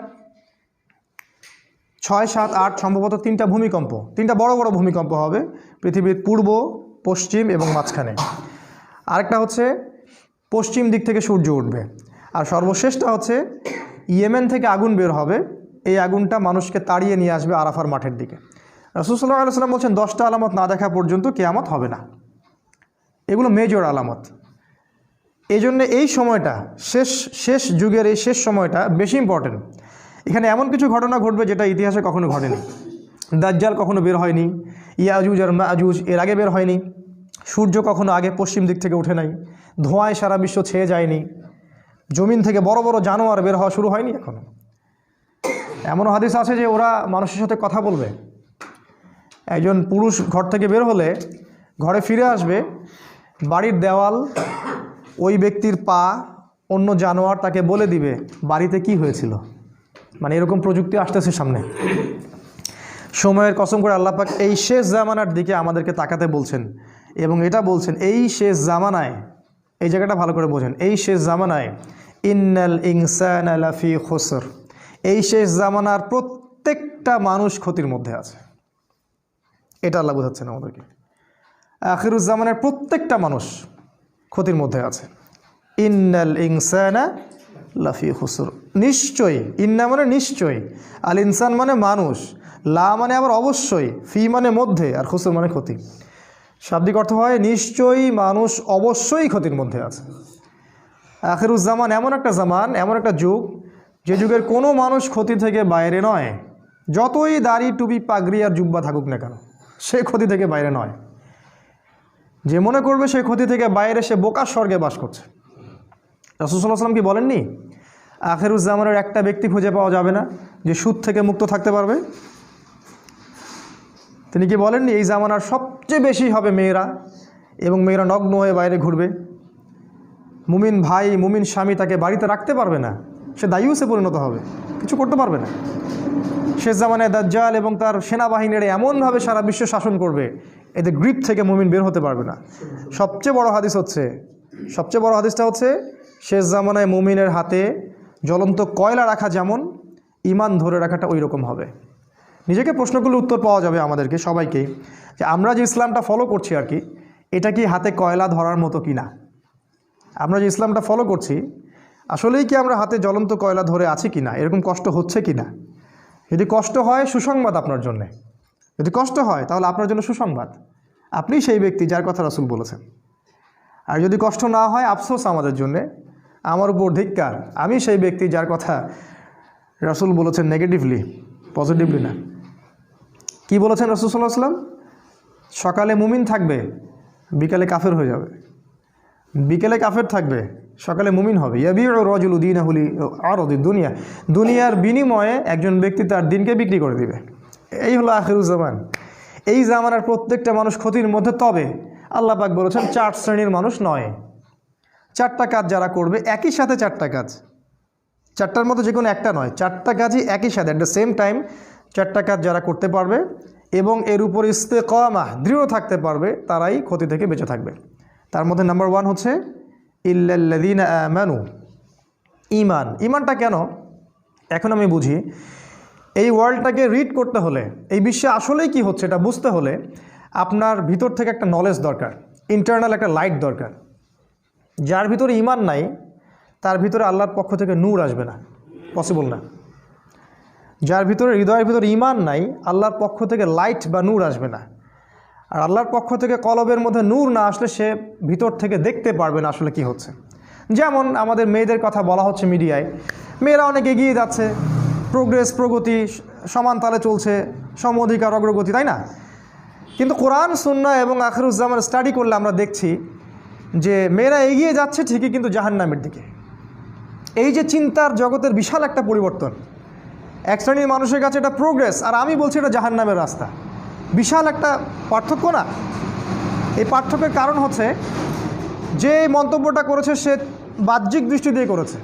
6, 7, 8 সম্ভবত 3টা ভূমিকম্প, 3টা বড় বড় ভূমিকম্প হবে পৃথিবীর পূর্ব, পশ্চিম এবং মাঝখানে। আরেকটা হচ্ছে পশ্চিম দিক থেকে সূর্য উঠবে। আর সর্বশেষটা হচ্ছে ইয়েমেন থেকে আগুন বের হবে, এই আগুনটা মানুষকে তাড়িয়ে নিয়ে আসবে আরাফার মাঠের দিকে। রাসূল সাল্লাল্লাহু আলাইহি ওয়াসাল্লাম বলছেন 10টা আলামত না দেখা পর্যন্ত কিয়ামত হবে না। এগুলো মেজর আলামত। এই জন্য এই সময়টা, শেষ যুগের এই শেষ সময়টা বেশি ইম্পর্টেন্ট। এখানে এমন কিছু ঘটনা ঘটবে যেটা ইতিহাসে কখনো ঘটেনি। দাজ্জাল কখনো বের হয়নি, ইয়াজুজ আর মাজুজ এর আগে বের হয়নি, সূর্য কখনো আগে পশ্চিম দিক থেকে উঠে নাই, ধোঁয়ায় সারা বিশ্ব ছেয়ে যায়নি, জমিন থেকে বড় বড় জানোয়ার বের হওয়া শুরু হয়নি এখনো। এমনও হাদিস আছে যে ওরা মানুষের সাথে কথা বলবে। একজন পুরুষ ঘর থেকে বের হলে ঘরে ফিরে আসবে, বাড়ির দেওয়াল, ওই ব্যক্তির পা, অন্য জানোয়ার তাকে বলে দিবে বাড়িতে কি হয়েছিল। মানে এরকম প্রযুক্তি আসতেছে সামনে। সময়ের কসম করে আল্লাহ পাক এই শেষ জামানার দিকে আমাদেরকে তাকাতে বলছেন, এবং এটা বলছেন এই শেষ জামানায়, এই জায়গাটা ভালো করে বোঝেন, এই শেষ জামানায় ইন্নাল ইনসানা লাফি খুসর, এই শেষ জামানার প্রত্যেকটা মানুষ ক্ষতির মধ্যে আছে। এটা আল্লাহ বোঝাচ্ছেন আমাদেরকে। আখিরুজ জামানের প্রত্যেকটা মানুষ ক্ষতির মধ্যে আছে। ইন্নাল ইনসানা লাফি খুসর, নিশ্চয়ই, ইন্না মানে নিশ্চয়ই, আল ইনসান মানে মানুষ, লা মানে আবার অবশ্যই, ফি মানে মধ্যে, আর খুসর মানে ক্ষতি। শাব্দিক অর্থ হয় নিশ্চয়ই মানুষ অবশ্যই ক্ষতির মধ্যে আছে। আখিরুজ জামান এমন একটা জামান, এমন একটা যুগ, যে যুগের কোনো মানুষ ক্ষতি থেকে বাইরে নয়। যতই দাড়ি, টুপি, পাগড়ি আর জুব্বা থাকুক না কেন, সে ক্ষতি থেকে বাইরে নয়। যে মনে করবে সে ক্ষতি থেকে বাইরে, সে বোকার স্বর্গে বাস করছে। রাসূল সাল্লাল্লাহু আলাইহি ওয়াসাল্লাম কি বলেননি, আখিরুজ জামানের একটা ব্যক্তি খুঁজে পাওয়া যাবে না যে সুদ থেকে মুক্ত থাকতে পারবে? তিনি কি বলেননি এই জামানার সবচেয়ে বেশি হবে মেয়েরা, এবং মেয়েরা নগ্ন হয়ে বাইরে ঘুরবে। মুমিন ভাই, মুমিন স্বামী তাকে বাড়িতে রাখতে পারবে না, সে দায়ুসে পরিণত হবে, কিছু করতে পারবে না। শেষ জামানায় দাজ্জাল এবং তার সেনাবাহিনীরা এমনভাবে সারা বিশ্ব শাসন করবে, এদের গ্রিপ থেকে মুমিন বের হতে পারবে না। সবচেয়ে বড় হাদিসটা হচ্ছে শেষ জামানায় মুমিনের হাতে জ্বলন্ত কয়লা রাখা যেমন, ঈমান ধরে রাখাটা ওই রকম হবে। নিজেকে প্রশ্নগুলোর উত্তর পাওয়া যাবে আমাদেরকে সবাইকেই, যে আমরা যে ইসলামটা ফলো করছি আর কি, এটা কি হাতে কয়লা ধরার মতো কি না? আমরা যে ইসলামটা ফলো করছি আসলেই কি আমরা হাতে জ্বলন্ত কয়লা ধরে আছি কি না? এরকম কষ্ট হচ্ছে কি না? যদি কষ্ট হয়, সুসংবাদ আপনার জন্যে। যদি কষ্ট হয় তাহলে আপনার জন্য সুসংবাদ, আপনি সেই ব্যক্তি যার কথা রাসূল বলেছেন। আর যদি কষ্ট না হয়, আফসোস আমাদের জন্যে, আমার উপর ধিক্কার, আমি সেই ব্যক্তি যার কথা রাসূল বলেছেন নেগেটিভলি, পজিটিভলি না। কি বলেছেন রাসূল সাল্লাল্লাহু আলাইহি ওয়াসাল্লাম? সকালে মুমিন থাকবে, বিকালে কাফের হয়ে যাবে। বিকেলে কাফের থাকবে, সকালে মুমিন হবে। ইয়াবিউ রাজুলু দীনাহু লিআরদি দুনিয়া, দুনিয়ার বিনিময়ে একজন ব্যক্তি তার দিনকে বিক্রি করে দিবে। এই হলো আখিরুজ জামান। এই জামানার প্রত্যেকটা মানুষ ক্ষতির মধ্যে। তবে আল্লাহ পাক বলেছেন 4 শ্রেণীর মানুষ নয়। 4টা কাজ যারা করবে, একই সাথে 4টা কাজ, 4টার মধ্যে যে কোনো একটা নয়, 4টা কাজই একই সাথে অ্যাট দ্য সেম টাইম, 4টা কাজ যারা করতে পারবে এবং এর উপর ইস্তেকামাহ, দৃঢ় থাকতে পারবে, তারাই ক্ষতি থেকে বেঁচে থাকবে। তার মধ্যে নাম্বার 1 হচ্ছে ইল্লাল্লাযীনা আমানু, ঈমান। ঈমানটা কেন এখন আমি বুঝি। এই ওয়ার্ল্ডটাকে রিড করতে হলে, এই বিশ্বে আসলেই কি হচ্ছে এটা বুঝতে হলে আপনার ভিতর থেকে একটা নলেজ দরকার, ইন্টারনাল একটা লাইট দরকার। যার ভিতরে ঈমান নাই তার ভিতরে আল্লাহর পক্ষ থেকে নূর আসবে না, পসিবল না। যার ভিতরে, হৃদয়ের ভিতরে ঈমান নাই, আল্লাহর পক্ষ থেকে লাইট বা নূর আসবে না। আর আল্লাহর পক্ষ থেকে কলবের মধ্যে নূর না আসলে সে ভিতর থেকে দেখতে পারবে না আসলে কি হচ্ছে। যেমন আমাদের মেয়েদের কথা বলা হচ্ছে মিডিয়ায়, মেয়েরা অনেক এগিয়ে যাচ্ছে, প্রোগ্রেস, প্রগতি, সমান তালে চলছে, সম অধিকার, অগ্রগতি, তাই না? কিন্তু কোরআন, সুন্নাহ এবং আখিরুজ জামান স্টাডি করলে আমরা দেখছি যে মেয়েরা এগিয়ে যাচ্ছে ঠিকই, কিন্তু জাহান্নামের দিকে। এই যে চিন্তার জগতের বিশাল একটা পরিবর্তন, এক শ্রেণীর মানুষের কাছে এটা প্রোগ্রেস, আর আমি বলছি এটা জাহান্নামের রাস্তা। বিশাল একটা পার্থক্য না? এই পার্থক্যের কারণ হচ্ছে যে মন্তব্যটা করেছে সে বাহ্যিক দৃষ্টি দিয়ে করেছে,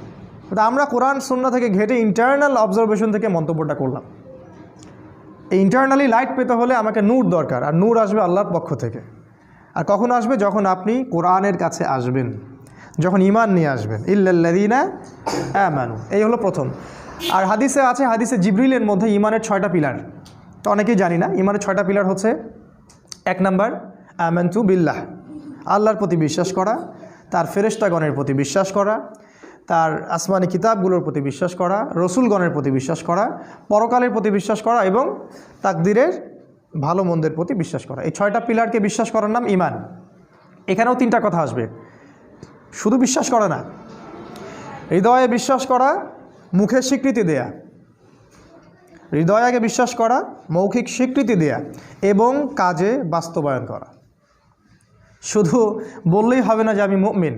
কিন্তু আমরা কোরআন সুন্নাহ থেকে ঘেটে ইন্টারনাল অবজারভেশন থেকে মন্তব্যটা করলাম। এই ইন্টারনালি লাইট পেতে হলে আমাকে নূর দরকার, আর নূর আসবে আল্লাহর পক্ষ থেকে। আর কখন আসবে? যখন আপনি কোরআনের কাছে আসবেন, যখন ঈমান নিয়ে আসবেন, ইল্লাল্লাযীনা আমানু, এই হলো প্রথম। আর হাদিসে আছে, হাদিসে জিবরিলের মধ্যে ঈমানের 6টা পিলার, তো অনেকেই জানি না। ঈমানের 6টা পিলার হচ্ছে, 1 নাম্বার আমানতু বিল্লাহ, আল্লাহর প্রতি বিশ্বাস করা, তার ফেরেশতাগণের প্রতি বিশ্বাস করা, তার আসমানি কিতাবগুলোর প্রতি বিশ্বাস করা, রসুলগণের প্রতি বিশ্বাস করা, পরকালের প্রতি বিশ্বাস করা এবং তাকদীরের ভালো মন্দের প্রতি বিশ্বাস করা। এই 6টা পিলারকে বিশ্বাস করার নাম ঈমান। এখানেও 3টা কথা আসবে, শুধু বিশ্বাস করা না, হৃদয়ে বিশ্বাস করা, মুখে স্বীকৃতি দেয়া, হৃদয়ে আগে বিশ্বাস করা, মৌখিক স্বীকৃতি দেয়া এবং কাজে বাস্তবায়ন করা। শুধু বললেই হবে না যে আমি মুমিন,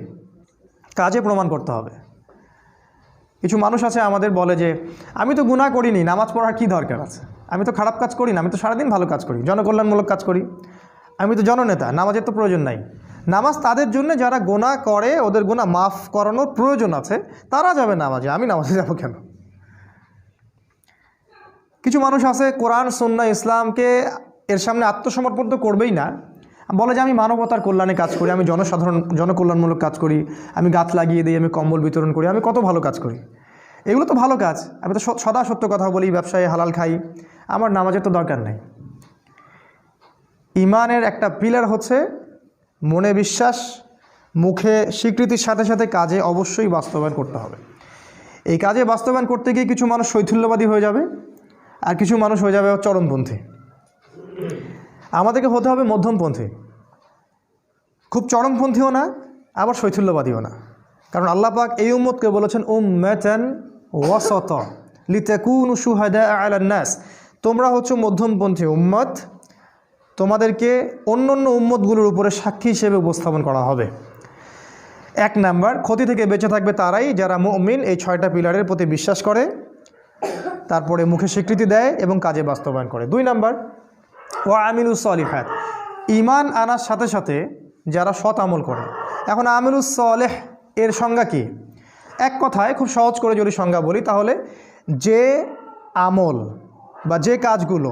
কাজে প্রমাণ করতে হবে। কিছু মানুষ আছে আমাদের বলে যে আমি তো গুনাহ করিনি, নামাজ পড়ার কী দরকার আছে, আমি তো খারাপ কাজ করি না, আমি তো সারাদিন ভালো কাজ করি, জনকল্যাণমূলক কাজ করি, আমি তো জননেতা, নামাজের তো প্রয়োজন নাই। নামাজ তাদের জন্য যারা গুনাহ করে, ওদের গুনাহ মাফ করানোর প্রয়োজন আছে, তারা যাবে নামাজে, আমি নামাজে যাব কেন? কিছু মানুষ আছে কোরআন সুন্নাহ ইসলামকে এর সামনে আত্মসমর্পণ তো করবেই না, বলে যে আমি মানবতার কল্যাণে কাজ করি, আমি জনকল্যাণমূলক কাজ করি, আমি গাছ লাগিয়ে দিই, আমি কম্বল বিতরণ করি, আমি কত ভালো কাজ করি। এগুলো তো ভালো কাজ, আমি তো সদা সত্য কথা বলি, ব্যবসায় হালাল খাই, আমার নামাজের তো দরকার নেই। ঈমানের একটা পিলার হচ্ছে মনে বিশ্বাস, মুখে স্বীকৃতির সাথে সাথে কাজে অবশ্যই বাস্তবায়ন করতে হবে। এই কাজে বাস্তবায়ন করতে গিয়ে কিছু মানুষ শৈথিল্যবাদী হয়ে যাবে, আর কিছু মানুষ হয়ে যাবে চরমপন্থী। আমাদেরকে হতে হবে মধ্যমপন্থী, খুব চরমপন্থীও না, আবার শৈথিল্যবাদীও না। কারণ আল্লাহ পাক এই উম্মতকে বলেছেন উম্মাতান ওয়াসাতা লিতাকুনু শুহাদা আলান নাস, তোমরা হচ্ছে মধ্যমপন্থী উম্মত, তোমাদেরকে অন্য অন্য উম্মতগুলোর উপরে সাক্ষী হিসেবে উপস্থাপন করা হবে। 1 নাম্বার, ক্ষতি থেকে বেঁচে থাকবে তারাই যারা মুমিন, এই 6টা পিলারের প্রতি বিশ্বাস করে, তারপরে মুখে স্বীকৃতি দেয় এবং কাজে বাস্তবায়ন করে। 2 নাম্বার, ওয়া আমিলুস সলিহাত, ঈমান আনার সাথে সাথে যারা সৎ আমল করে। এখন আমিলুস সলেহ এর সংজ্ঞা কি? এক কথায় খুব সহজ করে যদি সংজ্ঞা বলি, তাহলে যে আমল বা যে কাজগুলো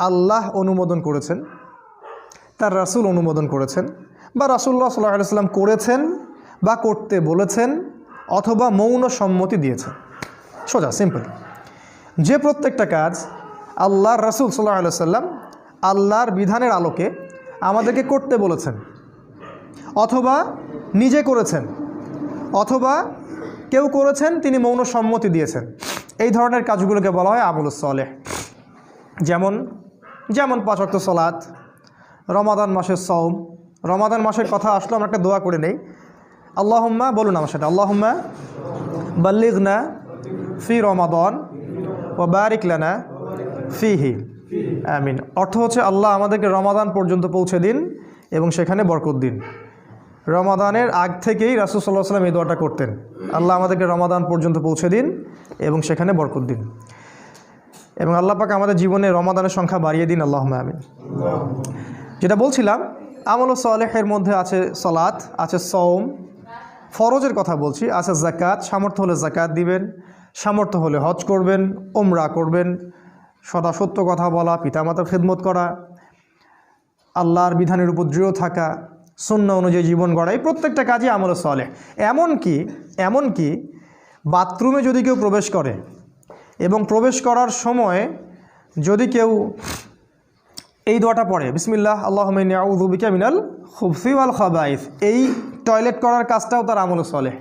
আল্লাহ অনুমোদন করেছেন, তার রাসূল অনুমোদন করেছেন, বা রাসূলুল্লাহ সাল্লাল্লাহু আলাইহি ওয়াসাল্লাম করেছেন বা করতে বলেছেন, অথবা মৌন সম্মতি দিয়েছেন। সোজা সিম্পল, যে প্রত্যেকটা কাজ আল্লাহর রাসূল সাল্লাল্লাহু আলাইহি ওয়াসাল্লাম আল্লাহর বিধানের আলোকে আমাদেরকে করতে বলেছেন, অথবা নিজে করেছেন, অথবা কেউ করেছেন তিনি মৌন সম্মতি দিয়েছেন, এই ধরনের কাজগুলোকে বলা হয় আমলুস সলেহ। যেমন 5 ওয়াক্ত সালাত, রমাদান মাসের সওম। রমাদান মাসের কথা আসলো, আমরা একটা দোয়া করে নেই, আল্লাহুম্মা, বলুন আমার সাথে, আল্লাহুম্মা বাল্লিগনা ফি রমাদান ওয়া বারিক লানা ফিহি, আমিন। অর্থ হচ্ছে আল্লাহ আমাদেরকে রমাদান পর্যন্ত পৌঁছে দিন এবং সেখানে বরকত দিন। রমাদানের আগ থেকেই রাসূল সাল্লাল্লাহু আলাইহি ওয়াসাল্লাম এই দোয়াটা করতেন, আল্লাহ আমাদেরকে রমাদান পর্যন্ত পৌঁছে দিন এবং সেখানে বরকত দিন, এবং আল্লাহ পাক আমাদের জীবনে রমাদানের সংখ্যা বাড়িয়ে দিন, আল্লাহুম্মা আমিন। যেটা বলছিলাম, আমল সালেহের মধ্যে আছে সালাত, আছে সওম, ফরজের কথা বলছি, আছে যাকাত, সামর্থ্য হলে যাকাত দিবেন, সামর্থ্য হলে হজ করবেন, উমরা করবেন, সদা সত্য কথা বলা, পিতামাতার খেদমত করা, আল্লাহর বিধানের উপর দৃঢ় থাকা, সুন্নাহ অনুযায়ী জীবন গড়া, এই প্রত্যেকটা কাজই আমল সালেহ। এমনকি বাথরুমে যদি কেউ প্রবেশ করে এবং প্রবেশ করার সময় যদি কেউ এই দোয়াটা পড়ে, বিসমিল্লাহ আল্লাহুম্মা ইন্নী আউযু বিকা মিনাল খুবসি ওয়াল খাবাইস, এই টয়লেট করার কাজটাও তার আমল সালেহ।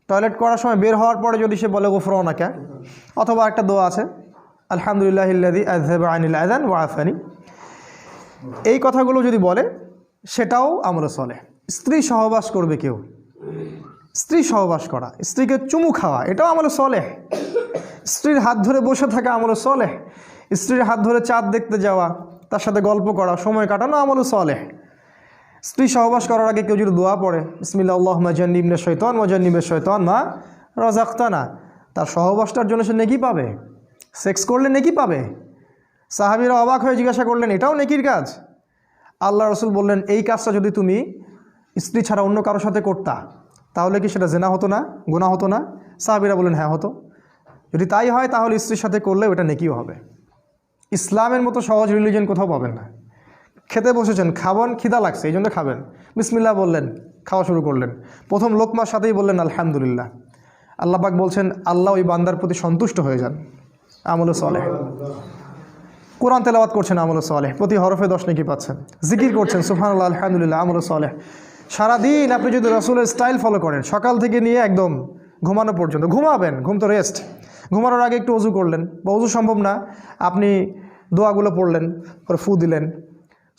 টয়লেট করার সময় বের হওয়ার পরে যদি সে বলে গুফরানাকা, অথবা একটা দোয়া আছে আলহামদুলিল্লাহিল্লাযী আযহাবা আনিল আযান ওয়া আফানি, এই কথাগুলো যদি বলে সেটাও আমল সালেহ। স্ত্রী সহবাস করবে কেউ, স্ত্রী সহবাস করা, স্ত্রীকে চুমু খাওয়া, এটাও আমল সালেহ। স্ত্রীর হাত ধরে বসে থাকা আমল সালেহ। স্ত্রীর হাত ধরে চাঁদ দেখতে যাওয়া, তার সাথে গল্প করা, সময় কাটানো আমল সালেহ। স্ত্রী সহবাস করার আগে কেউ যদি দোয়া পড়ে, বিসমিল্লাহ আল্লাহুম্মা জান্নিবনা শাইতান ওয়া জান্নিবিশ শাইতান মা রাযাকতানা, তার সহবাসটার জন্য সে নেকি পাবে, সেক্স করলে নেকি পাবে। সাহাবীরা অবাক হয়ে জিজ্ঞাসা করলেন, এটাও নেকির কাজ? আল্লাহ রাসূল বললেন, এই কাজটা যদি তুমি স্ত্রী ছাড়া অন্য কারোর সাথে করতা, তাহলে কি সেটা জেনা হতো না, গুনাহ হতো না? সাহাবীরা বললেন, হ্যাঁ হতো। যদি তাই হয় তাহলে স্ত্রীর সাথে করলে ওটা নেকিও হবে। ইসলামের মতো সহজ রিলিজিয়ন কোথাও পাবেন না। খেতে বসেছেন, খাবেন, খিদা লাগছে, এই জন্য খাবেন, বিসমিল্লাহ বললেন, খাওয়া শুরু করলেন, প্রথম লোকমার সাথেই বললেন আলহামদুলিল্লাহ। আল্লাহ পাক বলছেন আল্লাহ ওই বান্দার প্রতি সন্তুষ্ট হয়ে যান। আমলে সালেহ। কোরআন তেলাওয়াত করছেন, আমলে সালেহ, প্রতি হরফে 10 নেকি পাচ্ছেন। জিকির করছেন সুবহানাল্লাহ আলহামদুলিল্লাহ, আমলে সালেহ। সারাদিন আপনি যদি রাসূলের স্টাইল ফলো করেন, সকাল থেকে নিয়ে একদম ঘুমানো পর্যন্ত, ঘুমাবেন, ঘুম তো রেস্ট, ঘুমানোর আগে একটু ওযু করলেন, বা ওযু সম্ভব না আপনি দোয়াগুলো পড়লেন, পরে ফু দিলেন,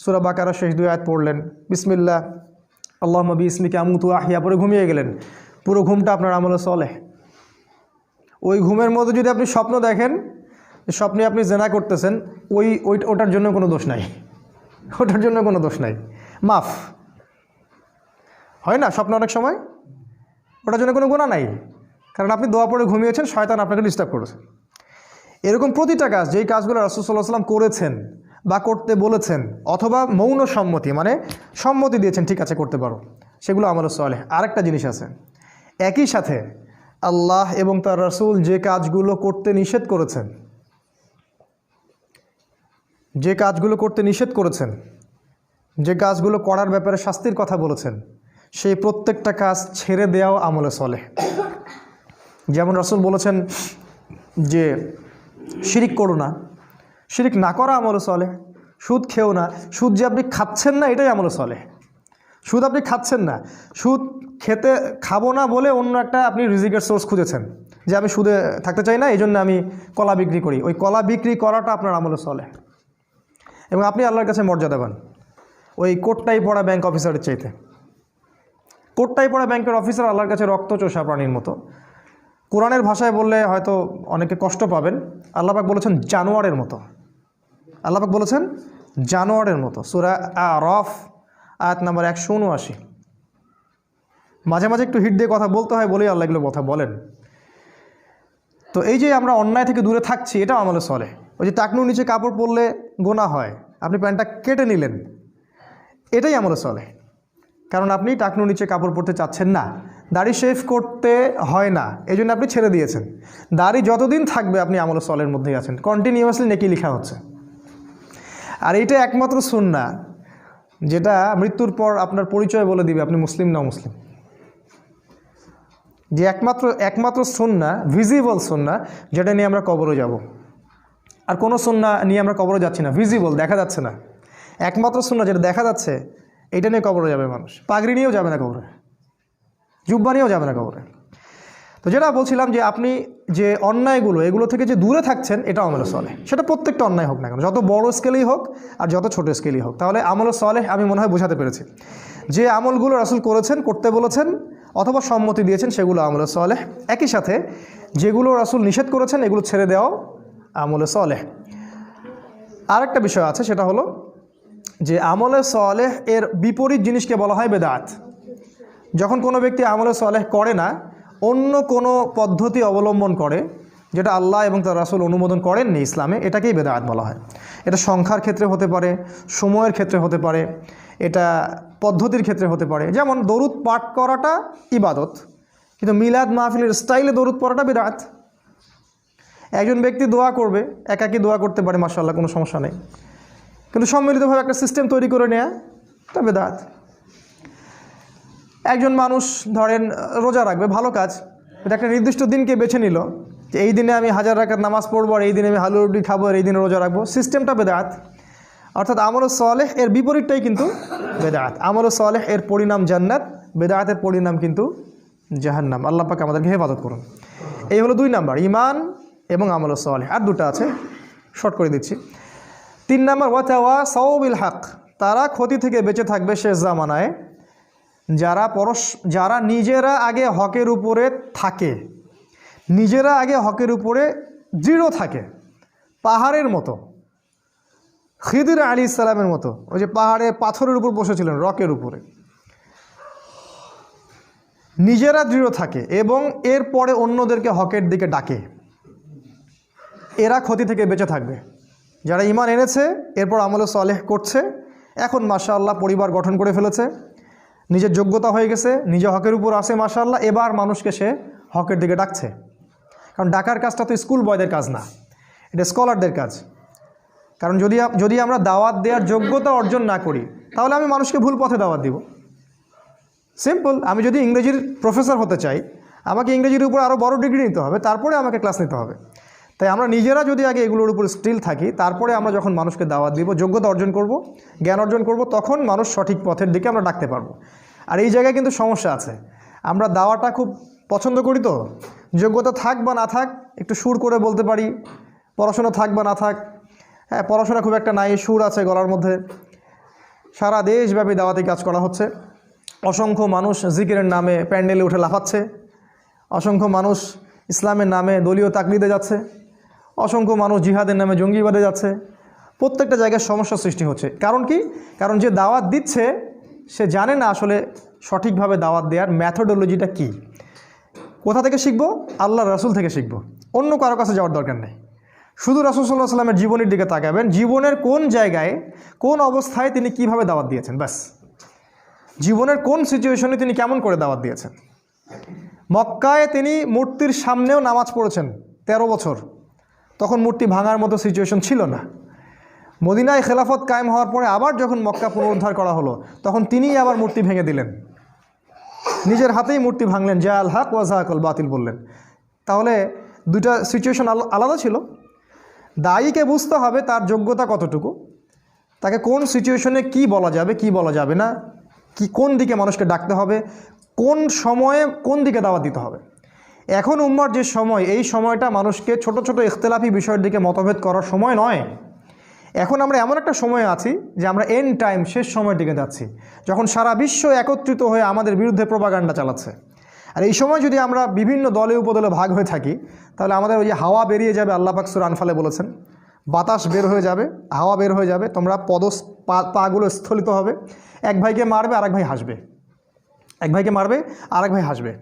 সূরা বাকারা শেষ 2 আয়াত পড়লেন, বিসমিল্লাহ আল্লাহুম্মা বিইসমিকা আমুতু ওয়া আহইয়া, পরে ঘুমিয়ে গেলেন। পুরো ঘুমটা আপনার আমলে সালেহ। ওই ঘুমের মধ্যে যদি আপনি স্বপ্ন দেখেন, স্বপ্নে আপনি জেনা করতেছেন, ওটার জন্য কোনো দোষ নাই, ওটার জন্য কোনো দোষ নাই, মাফ হয় না স্বপ্ন অনেক সময়, ওটার জন্য কোনো গুনাহ নাই, কারণ আপনি দোয়া পড়ে ঘুমিয়েছেন, শয়তান আপনাকে ডিস্টার্ব করেছে। এরকম প্রতিটা কাজ, যেই কাজগুলো রাসূল সাল্লাল্লাহু আলাইহি ওয়াসাল্লাম করেছেন বা করতে বলেছেন, অথবা মৌন সম্মতি মানে সম্মতি দিয়েছেন ঠিক আছে করতে পারো, সেগুলো আমলে সালেহ। আরেকটা জিনিস আছে, একই সাথে আল্লাহ এবং তার রাসূল যে কাজগুলো করতে নিষেধ করেছেন, যে কাজগুলো করতে নিষেধ করেছেন, যে কাজগুলো করার ব্যাপারে শাস্তির কথা বলেছেন, সেই প্রত্যেকটা কাজ ছেড়ে দেওয়াও আমলে সালেহ। যেমন রাসূল বলেছেন যে শিরিক করো না, শিরিক না করা আমলে সালেহ। সুদ খেও না, সুদ যে আপনি খাচ্ছেন না এটাই আমলে সালেহ। সুদ আপনি খাচ্ছেন না, সুদ খাবো না বলে অন্য একটা আপনি রিজিকের সোর্স খুঁজেছেন, যে আমি সুদে থাকতে চাই না, এই জন্য আমি কলা বিক্রি করি, ওই কলা বিক্রি করাটা আপনার আমলে সালেহ। এবং আপনি আল্লাহর কাছে মর্যাদা পান ওই কোটটাই পড়া ব্যাংক অফিসারের চাইতে। কোটটাই পড়া ব্যাংকের অফিসার আল্লাহর কাছে রক্তচোষা প্রাণীর মতো। কোরআনের ভাষায় বললে হয়তো অনেকে কষ্ট পাবেন, আল্লাহ পাক বলেছেন জানোয়ারের মতো। আল্লাহ পাক বলেছেন জানোয়ারের মতো, সূরা আরাফ আয়াত নাম্বার 179। মাঝে মাঝে একটু হিট দিয়ে কথা বলতে হয় বলেই আল্লাহ এগুলো কথা বলেন। তো এই যে আমরা অন্যায় থেকে দূরে থাকছি, এটাও আমলে সালেহ। ওই যে টাকনুর নিচে কাপড় পরলে গোনা হয়, আপনি প্যান্টটা কেটে নিলেন, এটাই আমলে সালেহ। কারণ আপনি টাকনুর নিচে কাপড় পরতে চাচ্ছেন না, দাড়ি শেভ করতে হয় না, এই জন্য আপনি ছেড়ে দিয়েছেন। দাড়ি যতদিন থাকবে আপনি আমলে সালেহের মধ্যেই আছেন, কন্টিনিউয়াসলি নেকি লেখা হচ্ছে। আর এইটা একমাত্র সুন্নাহ যেটা মৃত্যুর পর আপনার পরিচয় বলে দিবে আপনি মুসলিম না মুসলিম। যে একমাত্র সুন্নাহ, ভিজিবল সুন্নাহ, যেটা নিয়ে আমরা কবরে যাব। আর কোনো সুন্নাহ নিয়ে আমরা কবরে যাচ্ছি না, ভিজিবল, দেখা যাচ্ছে না। একমাত্র সুন্নাহ যেটা দেখা যাচ্ছে, এইটা নিয়ে কবরে যাবে মানুষ। পাগড়ি নিয়েও যাবে না কবরে, জুব্বা নিয়েও যাবে না কবরে। তো যেটা বলছিলাম যে আপনি যে অন্যায়গুলো, এগুলো থেকে যে দূরে থাকছেন, এটা আমলে সালেহ। সেটা প্রত্যেকটা অন্যায় হোক না কেন, যত বড় স্কেলেই হোক আর যত ছোট স্কেলেই হোক। তাহলে আমলে সালেহ আমি মনে হয় বোঝাতে পেরেছি। যে আমলগুলো রাসূল করেছেন, করতে বলেছেন অথবা সম্মতি দিয়েছেন, সেগুলো আমলে সালেহ। একই সাথে যেগুলো রাসূল নিষেধ করেছেন, এগুলো ছেড়ে দেওয়াও আমলে সালেহ। আরেকটা বিষয় আছে, সেটা হলো যে আমলে সালেহ এর বিপরীত জিনিসকে বলা হয় বেদাত। যখন কোনো ব্যক্তি আমলে সালেহ করে না, অন্য কোনো পদ্ধতি অবলম্বন করে যেটা আল্লাহ এবং তার রাসূল অনুমোদন করেননি ইসলামে, এটাকেই বেদাত বলা হয়। এটা সংখ্যার ক্ষেত্রে হতে পারে, সময়ের ক্ষেত্রে হতে পারে, এটা পদ্ধতির ক্ষেত্রে হতে পারে। যেমন দরুদ পাঠ করাটা ইবাদত, কিন্তু মিলাদ মাহফিলের স্টাইলে দরুদ পড়াটা বেদাত। একজন ব্যক্তি দোয়া করবে, একাকী দোয়া করতে পারে, মাশাআল্লাহ, কোনো সমস্যা নেই, কিন্তু সম্মিলিতভাবে একটা সিস্টেম তৈরি করে নেয়া, এটা বেদাত। একজন মানুষ ধরেন রোজা রাখবে, ভালো কাজ, এটা একটা নির্দিষ্ট দিনকে বেছে নিল যে এই দিনে আমি 1000 রাকাত নামাজ পড়বো, আর এই দিনে আমি হালুয়া রুটি খাবো, আর এই দিনে রোজা রাখবো, সিস্টেমটা বেদাত। অর্থাৎ আমলে সালেহ এর বিপরীতটাই কিন্তু বেদাত। আমলে সালেহ এর পরিণাম জান্নাত, বেদাতের পরিণাম কিন্তু জাহান্নাম। আল্লাহ পাক আমাদেরকে হেফাজত করুন। এই হলো 2 নাম্বার, ঈমান এবং আমলে সালেহ। আর 2টা আছে, শর্ট করে দিচ্ছি। 3 নাম্বার, ওয়াতাওয়াসাউ বিল হক। তারা ক্ষতি থেকে বেঁচে থাকবে শেষ জামানায় যারা নিজেরা আগে হকের উপরে থাকে, নিজেরা আগে হকের উপরে দৃঢ় থাকে, পাহাড়ের মতো, খিদির আলাইহিস সালামের মতো। ওই যে পাহাড়ে পাথরের উপর বসেছিলেন, রকের উপরে, নিজেরা দৃঢ় থাকে এবং এরপরে অন্যদেরকে হকের দিকে ডাকে, এরা ক্ষতি থেকে বেঁচে থাকবে। যারা ঈমান এনেছে, এরপর আমলে সালেহ করছে, এখন মাশাআল্লাহ পরিবার গঠন করে ফেলেছে, নিজের যোগ্যতা হয়ে গেছে, নিজে হকের উপর আছে মাশাআল্লাহ, এবার মানুষকে সে হকের দিকে ডাকছে। কারণ ডাকার কাজটা তো স্কুল বয়দের কাজ না, এটা স্কলারদের কাজ। কারণ যদি আমরা দাওয়াত দেওয়ার যোগ্যতা অর্জন না করি, তাহলে আমি মানুষকে ভুল পথে দাওয়াত দিব। সিম্পল, আমি যদি ইংরেজির প্রফেসর হতে চাই, আমাকে ইংরেজির উপর আরও বড় ডিগ্রি নিতে হবে, তারপরে আমাকে ক্লাস নিতে হবে। তাই আমরা নিজেরা যদি আগে এগুলোর উপর স্টিল থাকি, তারপরে আমরা যখন মানুষকে দাওয়াত দিব, যোগ্যতা অর্জন করব, জ্ঞান অর্জন করব, তখন মানুষ সঠিক পথের দিকে আমরা ডাকতে পারবো। আর এই জায়গায় কিন্তু সমস্যা আছে, আমরা দাওয়াটা খুব পছন্দ করি, তো যোগ্যতা থাক বা না থাক একটু সুর করে বলতে পারি, পড়াশোনা থাক বা না থাক, হ্যাঁ পড়াশোনা খুব একটা নাই, সুর আছে গলার মধ্যে। সারা দেশব্যাপী দাওয়াতি কাজ করা হচ্ছে, অসংখ্য মানুষ জিকিরের নামে প্যান্ডেলে উঠে লাফাচ্ছে, অসংখ্য মানুষ ইসলামের নামে দলীয় তাকলিদে যাচ্ছে, অসংখ্য মানুষ জিহাদের নামে জঙ্গিবাদে যাচ্ছে। প্রত্যেকটা জায়গায় সমস্যা সৃষ্টি হচ্ছে। কারণ কি? কারণ যে দাওয়াত দিচ্ছে সে জানে না আসলে সঠিকভাবে দাওয়াত দেওয়ার ম্যাথোডোলজিটা কী। কোথা থেকে শিখবো? আল্লাহ রাসূল থেকে শিখবো, অন্য কারো কাছে যাওয়ার দরকার নেই। শুধু রাসূল সাল্লাল্লাহু আলাইহি ওয়াসাল্লামের জীবনের দিকে তাকাবেন, জীবনের কোন জায়গায় কোন অবস্থায় তিনি কিভাবে দাওয়াত দিয়েছেন, ব্যাস। জীবনের কোন সিচুয়েশনে তিনি কেমন করে দাওয়াত দিয়েছেন। মক্কায় তিনি মূর্তির সামনেও নামাজ পড়েছেন 13 বছর, তখন মূর্তি ভাঙার মতো সিচুয়েশন ছিল না। মদিনায় খেলাফত কায়েম হওয়ার পরে আবার যখন মক্কা পুনরুদ্ধার করা হলো, তখন তিনিই আবার মূর্তি ভেঙে দিলেন, নিজের হাতেই মূর্তি ভাঙলেন, জা আল হক ওয়া যাহাকাল বাতিল বললেন। তাহলে দুইটা সিচুয়েশন আলাদা ছিল। দায়ীকে বুঝতে হবে তার যোগ্যতা কতটুকু, তাকে কোন সিচুয়েশনে কি বলা যাবে কি বলা যাবে না, কি কোন দিকে মানুষকে ডাকতে হবে, কোন সময়ে কোন দিকে দাওয়াত দিতে হবে। এখন উম্মার যে সময়, এই সময়টা মানুষকে ছোট ছোট ইখতিলাফি বিষয়ের দিকে মতভেদ করার সময় নয়। এখন আমরা এমন একটা সময়ে আছি যে আমরা এন্ড টাইম, শেষ সময়ের দিকে যাচ্ছি, যখন সারা বিশ্ব একত্রিত হয়ে আমাদের বিরুদ্ধে প্রোপাগান্ডা চালাচ্ছে। আর এই সময় যদি আমরা বিভিন্ন দলে উপদলে ভাগ হয়ে থাকি, তাহলে আমাদের ওই যে হাওয়া বেরিয়ে যাবে, আল্লাহ পাক সূরা আনফালে বলেছেন, বাতাস বের হয়ে যাবে, হাওয়া বের হয়ে যাবে, তোমরা পাগুলো স্থলিত হবে, এক ভাইকে মারবে আর এক ভাই হাসবে, এক ভাইকে মারবে আর এক ভাই হাসবে,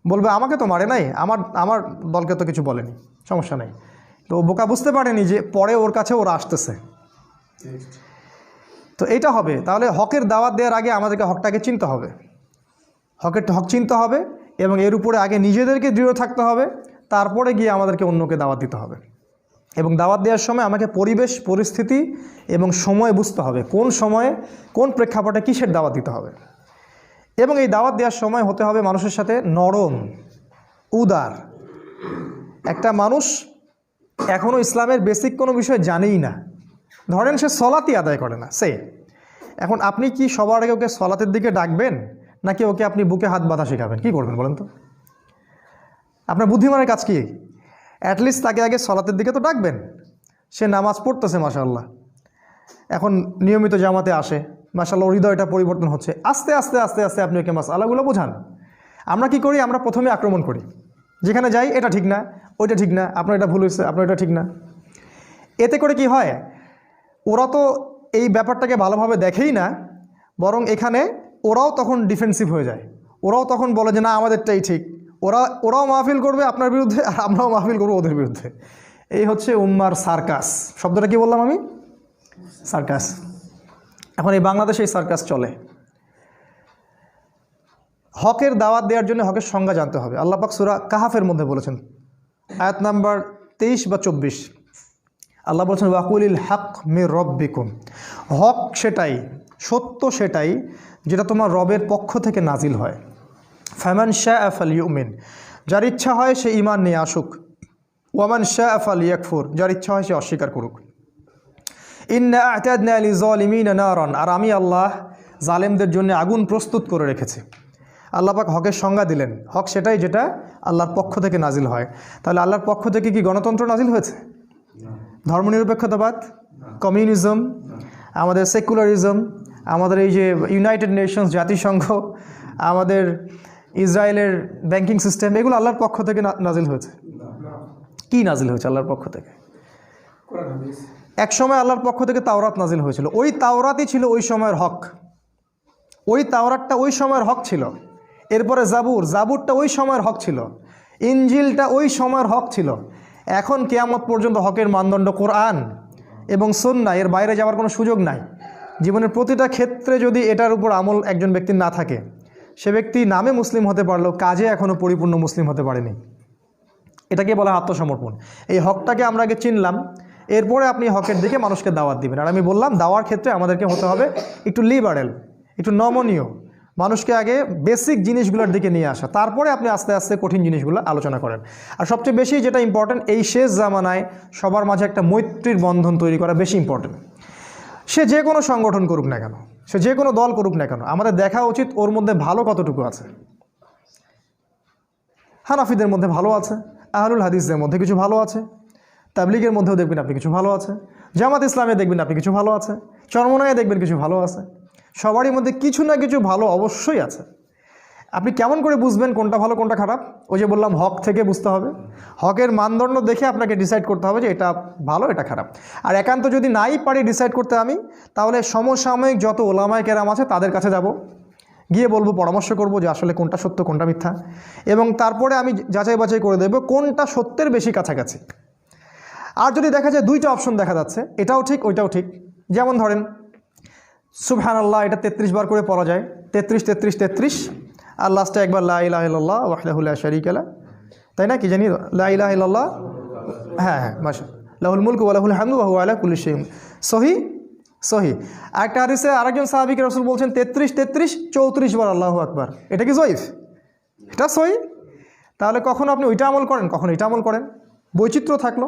বলবে আমাকে তো মারে নাই, আমার দলকে তো কিছু বলেনি, সমস্যা নেই। তো বোকা বুঝতে পারেনি যে পরে ওর কাছে ওরা আসতেছে। তো এইটা হবে। তাহলে হকের দাওয়াত দেওয়ার আগে আমাদেরকে হকটাকে চিনতে হবে, হক চিনতে হবে, এবং এর উপরে আগে নিজেদেরকে দৃঢ় থাকতে হবে, তারপরে গিয়ে আমাদেরকে অন্যকে দাওয়াত দিতে হবে। এবং দাওয়াত দেওয়ার সময় আমাকে পরিবেশ পরিস্থিতি এবং সময় বুঝতে হবে, কোন সময়ে কোন প্রেক্ষাপটে কিসের দাওয়াত দিতে হবে। এবং এই দাওয়াত দেওয়ার সময় হতে হবে মানুষের সাথে নরম, উদার। একটা মানুষ এখনও ইসলামের বেসিক কোনো বিষয় জানেই না, ধরেন সে সলাতই আদায় করে না, এখন আপনি কি সবার আগে ওকে সলাতের দিকে ডাকবেন, নাকি ওকে আপনি বুকে হাত বাঁধা শেখাবেন? কি করবেন বলেন তো? আপনার বুদ্ধিমানের কাজ কি? অ্যাটলিস্ট তাকে আগে সলাতের দিকে তো ডাকবেন। সে নামাজ পড়তেছে মাশাআল্লাহ, এখন নিয়মিত জামাতে আসে, মাশাআল্লাহ, হৃদয়টা পরিবর্তন হচ্ছে, আস্তে আস্তে আস্তে আস্তে আপনি ওকে মাসআলাগুলো বোঝান। আমরা কি করি? আমরা প্রথমে আক্রমণ করি, যেখানে যাই এটা ঠিক না, ওইটা ঠিক না, আপনার এটা ভুল হয়েছে, আপনার এটা ঠিক না। এতে করে কি হয়? ওরা তো এই ব্যাপারটাকে ভালোভাবে দেখেই না, বরং এখানে ওরাও তখন ডিফেন্সিভ হয়ে যায়, ওরাও তখন বলে যে না আমাদেরটাই ঠিক। ওরাও মাহফিল করবে আপনার বিরুদ্ধে, আর আমরাও মাহফিল করবো ওদের বিরুদ্ধে। এই হচ্ছে উম্মার সার্কাস। শব্দটা কি বললাম আমি? সার্কাস। এখন এই বাংলাদেশে এই সার্কাস চলে। হকের দাওয়াত দেওয়ার জন্য হকের সংজ্ঞা জানতে হবে। আল্লাহ পাক সূরা কাহাফের মধ্যে বলেছেন, আয়াত নাম্বার 23 বা 24, আল্লাহ বলছেন ওয়াকুলিল হক মির রব্বিকুম, হক সেটাই, সত্য সেটাই যেটা তোমার রবের পক্ষ থেকে নাজিল হয়। ফামান শাআ ফালইউমিন, যার ইচ্ছা হয় সে ঈমান নিয়ে আসুক, ওয়ামান শাআ ফালইয়াকফুর, যার ইচ্ছা হয় সে অস্বীকার করুক। ইন্না আ'তাদনা লিযালিমিনা নারান, আর আমি আল্লাহ জালেমদের জন্য আগুন প্রস্তুত করে রেখেছি। আল্লাহ পাক হকের সংজ্ঞা দিলেন, হক সেটাই যেটা আল্লাহর পক্ষ থেকে নাজিল হয়। তাহলে আল্লাহর পক্ষ থেকে কি গণতন্ত্র নাজিল হয়েছে? ধর্মনিরপেক্ষতাবাদ, কমিউনিজম, আমাদের সেকুলারিজম, আমাদের এই যে ইউনাইটেড নেশনস জাতিসংঘ, আমাদের ইসরায়েলের ব্যাংকিং সিস্টেম, এগুলো আল্লাহর পক্ষ থেকে নাজিল হয়েছে? কি নাজিল হয়েছে আল্লাহর পক্ষ থেকে? এক সময় আল্লাহর পক্ষ থেকে তাওরাত নাজিল হয়েছিল, ওই তাওরাতই ছিল ওই সময়ের হক, ওই তাওরাতটা ওই সময়ের হক ছিল। এরপরে জাবুরটা ওই সময়ের হক ছিল, ইনজিলটা ওই সময়ের হক ছিল। এখন কিয়ামত পর্যন্ত হকের মানদণ্ড কোরআন এবং সুন্নাহ, এর বাইরে যাওয়ার কোনো সুযোগ নাই। জীবনের প্রতিটা ক্ষেত্রে যদি এটার উপর আমল একজন ব্যক্তির না থাকে, সে ব্যক্তি নামে মুসলিম হতে পারলেও কাজে এখনও পরিপূর্ণ মুসলিম হতে পারেনি। এটাকে বলা আত্মসমর্পণ। এই হকটাকে আমরা আগে চিনলাম, এরপরে আপনি হকের দিকে মানুষকে দাওয়াত দিবেন। আর আমি বললাম দাওয়ার ক্ষেত্রে আমাদেরকে হতে হবে একটু লিবারেল, একটু নমনীয়, মানুষকে আগে বেসিক জিনিসগুলোর দিকে নিয়ে আসা, তারপরে আপনি আস্তে আস্তে কঠিন জিনিসগুলো আলোচনা করেন। আর সবচেয়ে বেশি যেটা ইম্পর্টেন্ট, এই শেষ জামানায় সবার মাঝে একটা মৈত্রীর বন্ধন তৈরি করা বেশি ইম্পর্টেন্ট। সে যে কোনো সংগঠন করুক না কেন, সে যে কোনো দল করুক না কেন, আমাদের দেখা উচিত ওর মধ্যে ভালো কতটুকু আছে। হানাফিদের মধ্যে ভালো আছে, আহলুল হাদিসদের মধ্যে কিছু ভালো আছে, তাবলিগের মধ্যেও দেখবেন আপনি কিছু ভালো আছে, জামাত ইসলামে দেখবেন আপনি কিছু ভালো আছে, চরমনায়ে দেখবেন কিছু ভালো আছে। সবারই মধ্যে কিছু না কিছু ভালো অবশ্যই আছে। আপনি কেমন করে বুঝবেন কোনটা ভালো কোনটা খারাপ? ওই যে বললাম, হক থেকে বুঝতে হবে। হকের মানদণ্ড দেখে আপনাকে ডিসাইড করতে হবে যে এটা ভালো এটা খারাপ। আর একান্ত যদি নাই পারি ডিসাইড করতে আমি, তাহলে সমসাময়িক যত ওলামায়ে কেরাম আছে তাদের কাছে যাব, গিয়ে বলবো, পরামর্শ করব যে আসলে কোনটা সত্য কোনটা মিথ্যা, এবং তারপরে আমি যাচাই বাছাই করে দেব কোনটা সত্যের বেশি কাছাকাছি। আর যদি দেখা যায় দুইটা অপশন দেখা যাচ্ছে, এটাও ঠিক ওইটাও ঠিক, যেমন ধরেন সুবহানাল্লাহ এটা 33 বার করে পড়া যায়, 33 33 33, আর লাস্টে একবার লা ইলাহা ইল্লাল্লাহ ওয়াহদাহু লা শারীকা লাহ, তাই না? কি জানি, লা ইলাহা ইল্লাল্লাহ, হ্যাঁ হ্যাঁ, মাশাআল্লাহ, লাহুল মুলকু ওয়া লাহুল হামদু ওয়া হুয়া আলা কুল্লি শাইইন সহি সহি। আরেকটা হাদিসে আরেকজন সাহাবীকে রাসূল বলছেন 33 33 34 বার আল্লাহু আকবার। এটা কি জয়ীফ? এটা সহি। তাহলে কখনো আপনি ওইটা আমল করেন, কখনো এটা আমল করেন, বৈচিত্র্য থাকলো।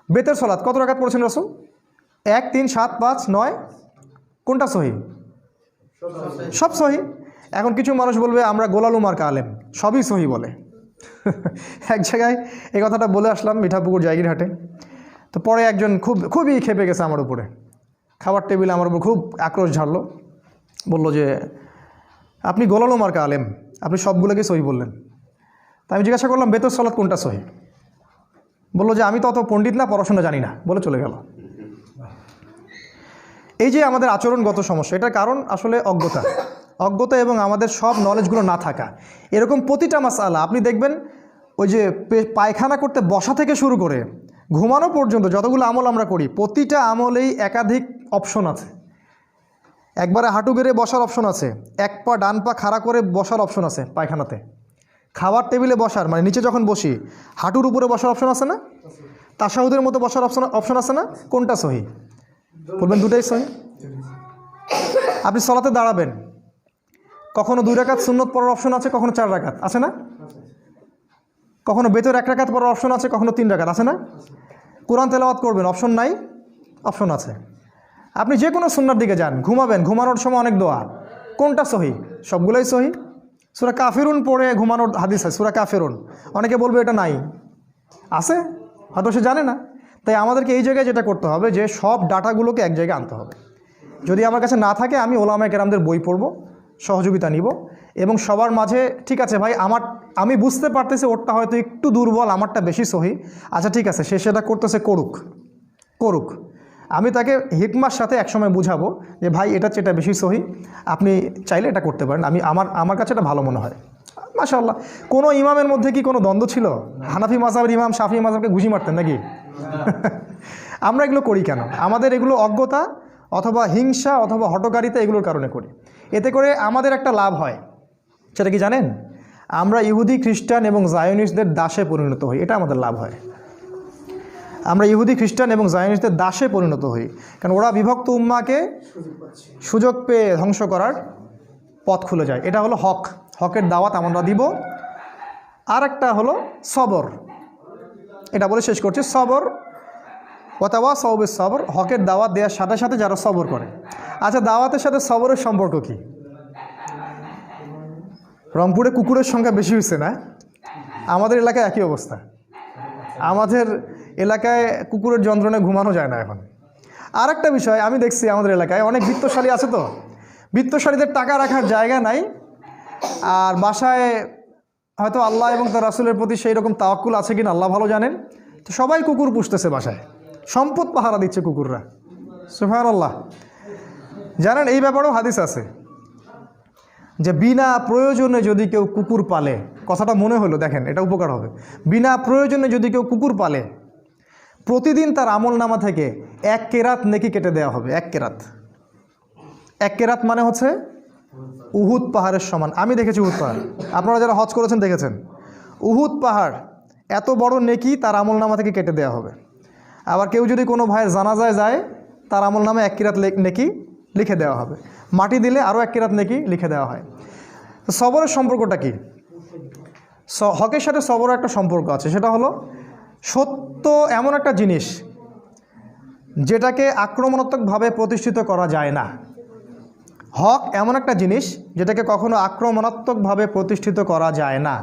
বেতের সালাত কত রাকাত পড়ছেন রাসূল? 1 3 7 5 9, কোনটা সহি? সব সহি। এখন কিছু মানুষ বলবে আমরা গোলালু মার্কা আলেম, সবই সহি বলে। এক জায়গায় এই কথাটা বলে আসলাম মিঠাপুকুর জায়গিরহাটে, তো পরে একজন খুবই খেপে গেছে আমার উপরে, খাবার টেবিলে আমার উপর খুব আক্রোশ ঝাড়লো, বলল যে আপনি গোলালু মার্কা আলেম, আপনি সবগুলোকে সহি বললেন। তা আমি জিজ্ঞাসা করলাম বেতের সালাত কোনটা সহি? বললো যে আমি তো অত পণ্ডিত না, পড়াশোনা জানি না, বলে চলে গেল। এই যে আমাদের আচরণগত সমস্যা, এটার কারণ আসলে অজ্ঞতা এবং আমাদের সব নলেজগুলো না থাকা। এরকম প্রতিটা মাসআলা আপনি দেখবেন, ওই যে পায়খানা করতে বসা থেকে শুরু করে ঘুমানো পর্যন্ত যতগুলো আমল আমরা করি, প্রতিটা আমলেই একাধিক অপশন আছে। একবারে হাঁটু গেড়ে বসার অপশন আছে, এক পা ডান পা খাড়া করে বসার অপশন আছে পায়খানাতে, খাবার টেবিলে বসার মানে নিচে যখন বসি হাঁটুর উপরে বসার অপশন আছে না, তাশাহুদের মতো বসার অপশন আছে না, কোনটা সহি? বলবেন দুটাই সহি। আপনি সালাতে দাঁড়াবেন, কখনো 2 রাকাত সুন্নত পড়ার অপশন আছে, কখনো 4 রাকাত আছে না, কখনো বেতর 1 রাকাত পড়ার অপশন আছে, কখনো 3 রাকাত আছে না। কোরআন তেলাওয়াত করবেন, অপশন নাই, অপশন আছে। আপনি যে কোনো সুন্নার দিকে যান, ঘুমাবেন, ঘুমানোর সময় অনেক দোয়া, কোনটা সহি? সবগুলোই সহি। সূরা কাফিরুন পড়ে ঘুমানোর হাদিস আছে, সূরা কাফিরুন, অনেকে বলবে এটা নাই, আছে, হয়তো সে জানে না। তাই আমাদেরকে এই জায়গায় যেটা করতে হবে যে সব ডাটাগুলোকে এক জায়গায় আনতে হবে। যদি আমার কাছে না থাকে আমি ওলামায়ে কেরামদের বই পড়ব, সহযোগিতা নিব, এবং সবার মাঝে ঠিক আছে ভাই আমি বুঝতে পারতেছি ওরটা হয়তো একটু দুর্বল, আমারটা বেশি সহি, আচ্ছা ঠিক আছে, সে সেটা করতেছে, করুক। আমি তাকে হিকমার সাথে একসময় বুঝাবো যে ভাই এটা যেটা বেশি সহি, আপনি চাইলে এটা করতে পারেন, আমার কাছে এটা ভালো মনে হয়। মাশাআল্লাহ। কোনো ইমামের মধ্যে কি কোনো দ্বন্দ্ব ছিল? হানাফি মাযহাবের ইমাম শাফিঈ মাযহাবকে ঘুষি মারতেন নাকি? আমরা এগুলো করি কেন? আমাদের এগুলো অজ্ঞতা অথবা হিংসা অথবা হঠকারিতা এগুলোর কারণে করি। এতে করে আমাদের একটা লাভ হয়, সেটা কি জানেন? আমরা ইহুদি খ্রিস্টান এবং জায়োনিস্টদের দাসে পরিণত হই, এটা আমাদের লাভ হয়। আমরা ইহুদি খ্রিস্টান এবং জায়োনিস্টদের দাসে পরিণত হই, কারণ ওরা বিভক্ত উম্মাকে সুযোগ পেয়ে ধ্বংস করার পথ খুলে যায়। এটা হলো হকের দাওয়াত আমরা দিব। আর একটা হলো সবর, এটা বলে শেষ করছি। সবর ওয়াতাওয়াসাউ বিস সবর, হকের দাওয়াত দেওয়ার সাথে সাথে যারা সবর করে। আচ্ছা, দাওয়াতের সাথে সবরের সম্পর্ক কি? রংপুরে কুকুরের সংখ্যা বেশি হয়েছে না? আমাদের এলাকায় একই অবস্থা। আমাদের এলাকায় কুকুরের যন্ত্রণায় ঘুমানো যায় না এখন। আর একটা বিষয় আমি দেখছি, আমাদের এলাকায় অনেক বিত্তশালী আছে, তো বিত্তশালীদের টাকা রাখার জায়গা নাই, আর বাসায় হয়তো আল্লাহ এবং তার রাসূলের প্রতি সেই রকম তাওয়াক্কুল আছে কিনা আল্লাহ ভালো জানেন, তো সবাই কুকুর পুষতেছে বাসায়, সম্পদ পাহারা দিচ্ছে কুকুররা। সুবহানাল্লাহ। জানেন এই ব্যাপারেও হাদিস আছে যে বিনা প্রয়োজনে যদি কেউ কুকুর পালে, কথাটা মনে হলো, দেখেন এটা উপকার হবে। বিনা প্রয়োজনে যদি কেউ কুকুর পালে, প্রতিদিন তার আমলনামা থেকে 1 কেরাত নেকি কেটে দেওয়া হবে। 1 কেরাত, 1 কেরাত মানে হচ্ছে উহুদ পাহাড়ের সমান। আমি দেখেছি উহুদ পাহাড়, আপনারা যারা হজ করেছেন দেখেছেন, উহুদ পাহাড় এত বড় নেকি তার আমলনামা থেকে কেটে দেওয়া হবে। আবার কেউ যদি কোনো ভাইয়ের জানাজায় যায়, তার আমলনামা 1 কেরাত নেকি লিখে দেওয়া হবে। মাটি দিলে আরও 1 কিরাত নেকি লিখে দেওয়া হয়। তো সবরের সম্পর্কটা কি? হকের সাথে সবরের একটা সম্পর্ক আছে, সেটা হলো সত্য এমন একটা জিনিস যেটাকে আক্রমণাত্মকভাবে প্রতিষ্ঠিত করা যায় না। হক এমন একটা জিনিস যেটাকে কখনো আক্রমণাত্মকভাবে প্রতিষ্ঠিত করা যায় না,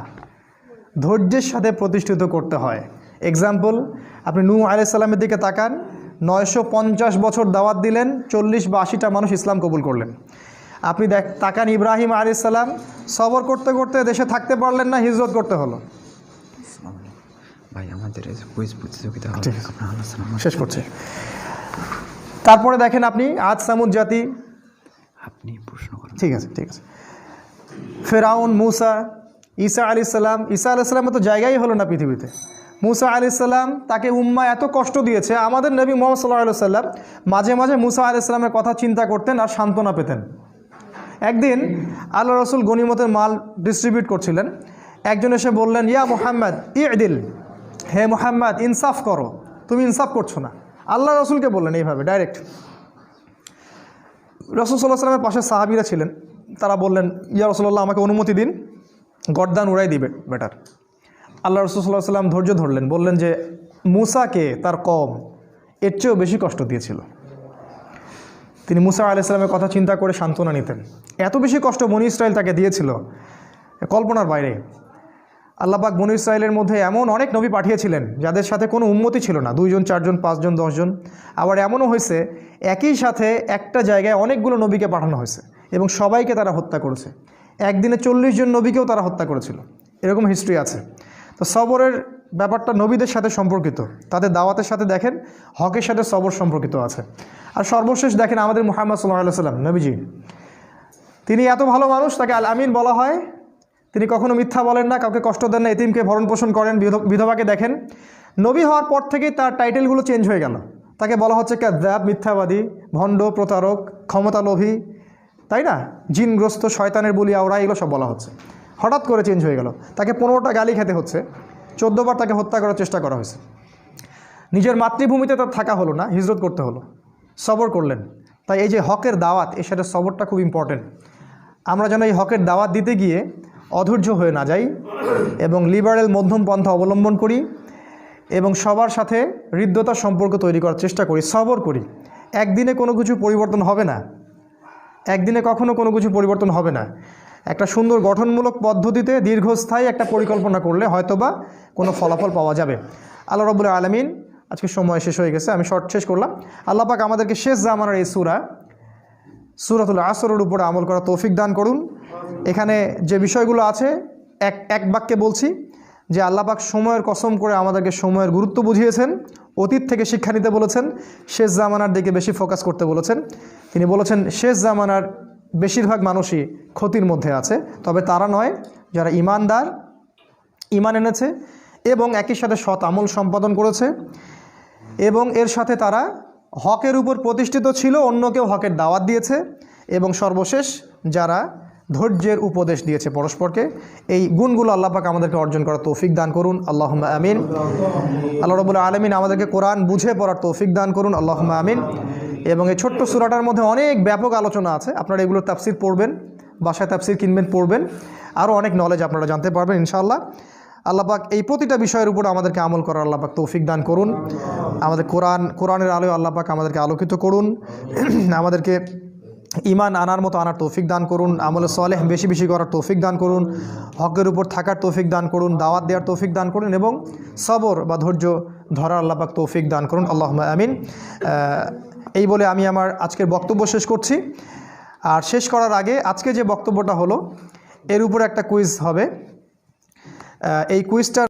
ধৈর্যের সাথে প্রতিষ্ঠিত করতে হয়। এক্সাম্পল, আপনি নূহ আলাইহিস সালামের দিকে তাকান, 950 বছর দাওয়াত দিলেন, 40 বা 80টা মানুষ ইসলাম কবুল করলেন। আপনি তাকান ইব্রাহিম আলাইহিস সালাম, সবর করতে করতে দেশে থাকতে পারলেন না, হিজরত করতে হলো। ভাই আমাদের কুইজ প্রতিযোগিতা শেষ করছে। তারপরে দেখেন আপনি আদ সামুদ জাতি, আপনি প্রশ্ন করেন। ঠিক আছে ঠিক আছে। ফেরাউন, মুসা, ঈসা আলাইহিস সালাম। ঈসা আলাইহিস সালামের তো জায়গাই হলো না পৃথিবীতে। মুসা আলাইহিস সালাম, তাকে উম্মাহ এত কষ্ট দিয়েছে। আমাদের নবী মুহাম্মদ সাল্লাল্লাহু আলাইহি ওয়াসাল্লাম মাঝে মাঝে মুসা আলাইহিস সালামের কথা চিন্তা করতেন আর সান্ত্বনা পেতেন। একদিন আল্লাহ রসুল গনিমতের মাল ডিস্ট্রিবিউট করছিলেন, একজন এসে বললেন, ইয়া মুহাম্মদ ইদিল, হে মুহাম্মদ ইনসাফ করো, তুমি ইনসাফ করছো না। আল্লাহ রসুলকে বললেন এইভাবে ডাইরেক্ট। রসুল সাল্লাল্লাহু আলাইহি ওয়াসাল্লামের পাশে সাহাবীরা ছিলেন, তারা বললেন, ইয়া রাসূলুল্লাহ আমাকে অনুমতি দিন, গর্দান উড়াই দিবে বেটার। আল্লাহ রসুল সাল্লাল্লাহু আলাইহি ওয়াসাল্লাম ধৈর্য ধরলেন, বললেন যে মুসাকে তার কওম এর চেয়েও বেশি কষ্ট দিয়েছিল। তিনি মুসা আলাইহিস সালামের কথা চিন্তা করে সান্ত্বনা নিতেন। এত বেশি কষ্ট বনী ইসরাইল তাকে দিয়েছিল, কল্পনার বাইরে। আল্লাহ পাক বনী ইসরাইলের মধ্যে এমন অনেক নবী পাঠিয়েছিলেন যাদের সাথে কোনো উম্মতি ছিল না, 2 জন 4 জন 5 জন 10 জন। আবার এমনও হয়েছে একই সাথে একটা জায়গায় অনেকগুলো নবীকে পাঠানো হয়েছে এবং সবাইকে তারা হত্যা করেছে। একদিনে 40 জন নবীকেও তারা হত্যা করেছিল, এরকম হিস্ট্রি আছে। তো সবরের ব্যাপারটা নবীদের সাথে সম্পর্কিত, তাদের দাওয়াতের সাথে দেখেন হকের সাথে সবর সম্পর্কিত আছে। আর সর্বশেষ দেখেন আমাদের মুহাম্মদ সাল্লাল্লাহু আলাইহি ওয়াসাল্লাম নবীজি, তিনি এত ভালো মানুষ, তাকে আল আমিন বলা হয়। তিনি কখনো মিথ্যা বলেন না, কাউকে কষ্ট দেন না, এতিমকে ভরণ পোষণ করেন, বিধবাকে দেখেন। নবী হওয়ার পর থেকেই তার টাইটেলগুলো চেঞ্জ হয়ে গেল। তাকে বলা হচ্ছে কাযযাব, মিথ্যাবাদী, ভণ্ড, প্রতারক, ক্ষমতালোভী, তাই না, জিনগ্রস্ত, শয়তানের বলি আওরা, এগুলো সব বলা হচ্ছে। হঠাৎ করে চেঞ্জ হয়ে গেল। তাকে 15টা গালি খেতে হচ্ছে, 14 বার তাকে হত্যা করার চেষ্টা করা হয়েছে। নিজের মাতৃভূমিতে তার থাকা হলো না, হিজরত করতে হলো, সবর করলেন। তাই এই যে হকের দাওয়াত, এর সাথে সবরটা খুব ইম্পর্টেন্ট। আমরা যেন এই হকের দাওয়াত দিতে গিয়ে অধৈর্য হয়ে না যাই এবং লিবারেল মধ্যম পন্থা অবলম্বন করি এবং সবার সাথে হৃদ্যতার সম্পর্ক তৈরি করার চেষ্টা করি, সবর করি। একদিনে কোনো কিছু পরিবর্তন হবে না, একদিনে কখনো কোনো কিছু পরিবর্তন হবে না। একটা সুন্দর গঠনমূলক পদ্ধতিতে দীর্ঘস্থায়ী একটা পরিকল্পনা করলে হয়তোবা কোনো ফলাফল পাওয়া যাবে। আল্লাহ রাব্বুল আলামিন, আজকে সময় শেষ হয়ে গেছে, আমি শর্ট শেষ করলাম। আল্লাহ পাক আমাদেরকে শেষ জামানার এই সূরাতুল আসরের উপরে আমল করা তৌফিক দান করুন। এখানে যে বিষয়গুলো আছে এক বাক্যে বলছি যে আল্লাহ পাক সময়ের কসম করে আমাদেরকে সময়ের গুরুত্ব বুঝিয়েছেন, অতীত থেকে শিক্ষা নিতে বলেছেন, শেষ জামানার দিকে বেশি ফোকাস করতে বলেছেন। তিনি বলেছেন শেষ জামানার বেশিরভাগ মানুষই ক্ষতির মধ্যে আছে, তবে তারা নয় যারা ইমানদার, ইমান এনেছে এবং একই সাথে সৎ আমল সম্পাদন করেছে এবং এর সাথে তারা হকের উপর প্রতিষ্ঠিত ছিল, অন্যকেও হকের দাওয়াত দিয়েছে এবং সর্বশেষ যারা ধৈর্যের উপদেশ দিয়েছে পরস্পরকে। এই গুণগুলো আল্লাহ পাক আমাদেরকে অর্জন করার তৌফিক দান করুন, আল্লাহুম্মা আমিন। আল্লাহ রাব্বুল আলামিন আমাদেরকে কোরআন বুঝে পড়ার তৌফিক দান করুন, আল্লাহুম্মা আমিন। এবং এই ছোট্ট সূরাটার মধ্যে অনেক ব্যাপক আলোচনা আছে, আপনারা এগুলোর তাফসির পড়বেন, বাসায় তাফসির কিনবেন, পড়বেন, আরও অনেক নলেজ আপনারা জানতে পারবেন ইনশাআল্লাহ। আল্লাহ পাক এই প্রতিটা বিষয়ের উপর আমাদেরকে আমল করার আল্লাহ পাক তৌফিক দান করুন। আমাদের কোরআনের আলোয় আল্লাহ পাক আমাদেরকে আলোকিত করুন, আমাদেরকে ইমান আনার মতো আনার তৌফিক দান করুন, আমলে সালেহ বেশি বেশি করার তৌফিক দান করুন, হকের উপর থাকার তৌফিক দান করুন, দাওয়াত দেওয়ার তৌফিক দান করুন এবং সবর বা ধৈর্য ধরার আল্লাহ পাক তৌফিক দান করুন, আল্লাহুম্মা আমিন। এই বলে আমি আমার আজকের বক্তব্য শেষ করছি। আর শেষ করার আগে আজকে যে বক্তব্যটা হলো এর উপর একটা কুইজ হবে। এই কুইজটা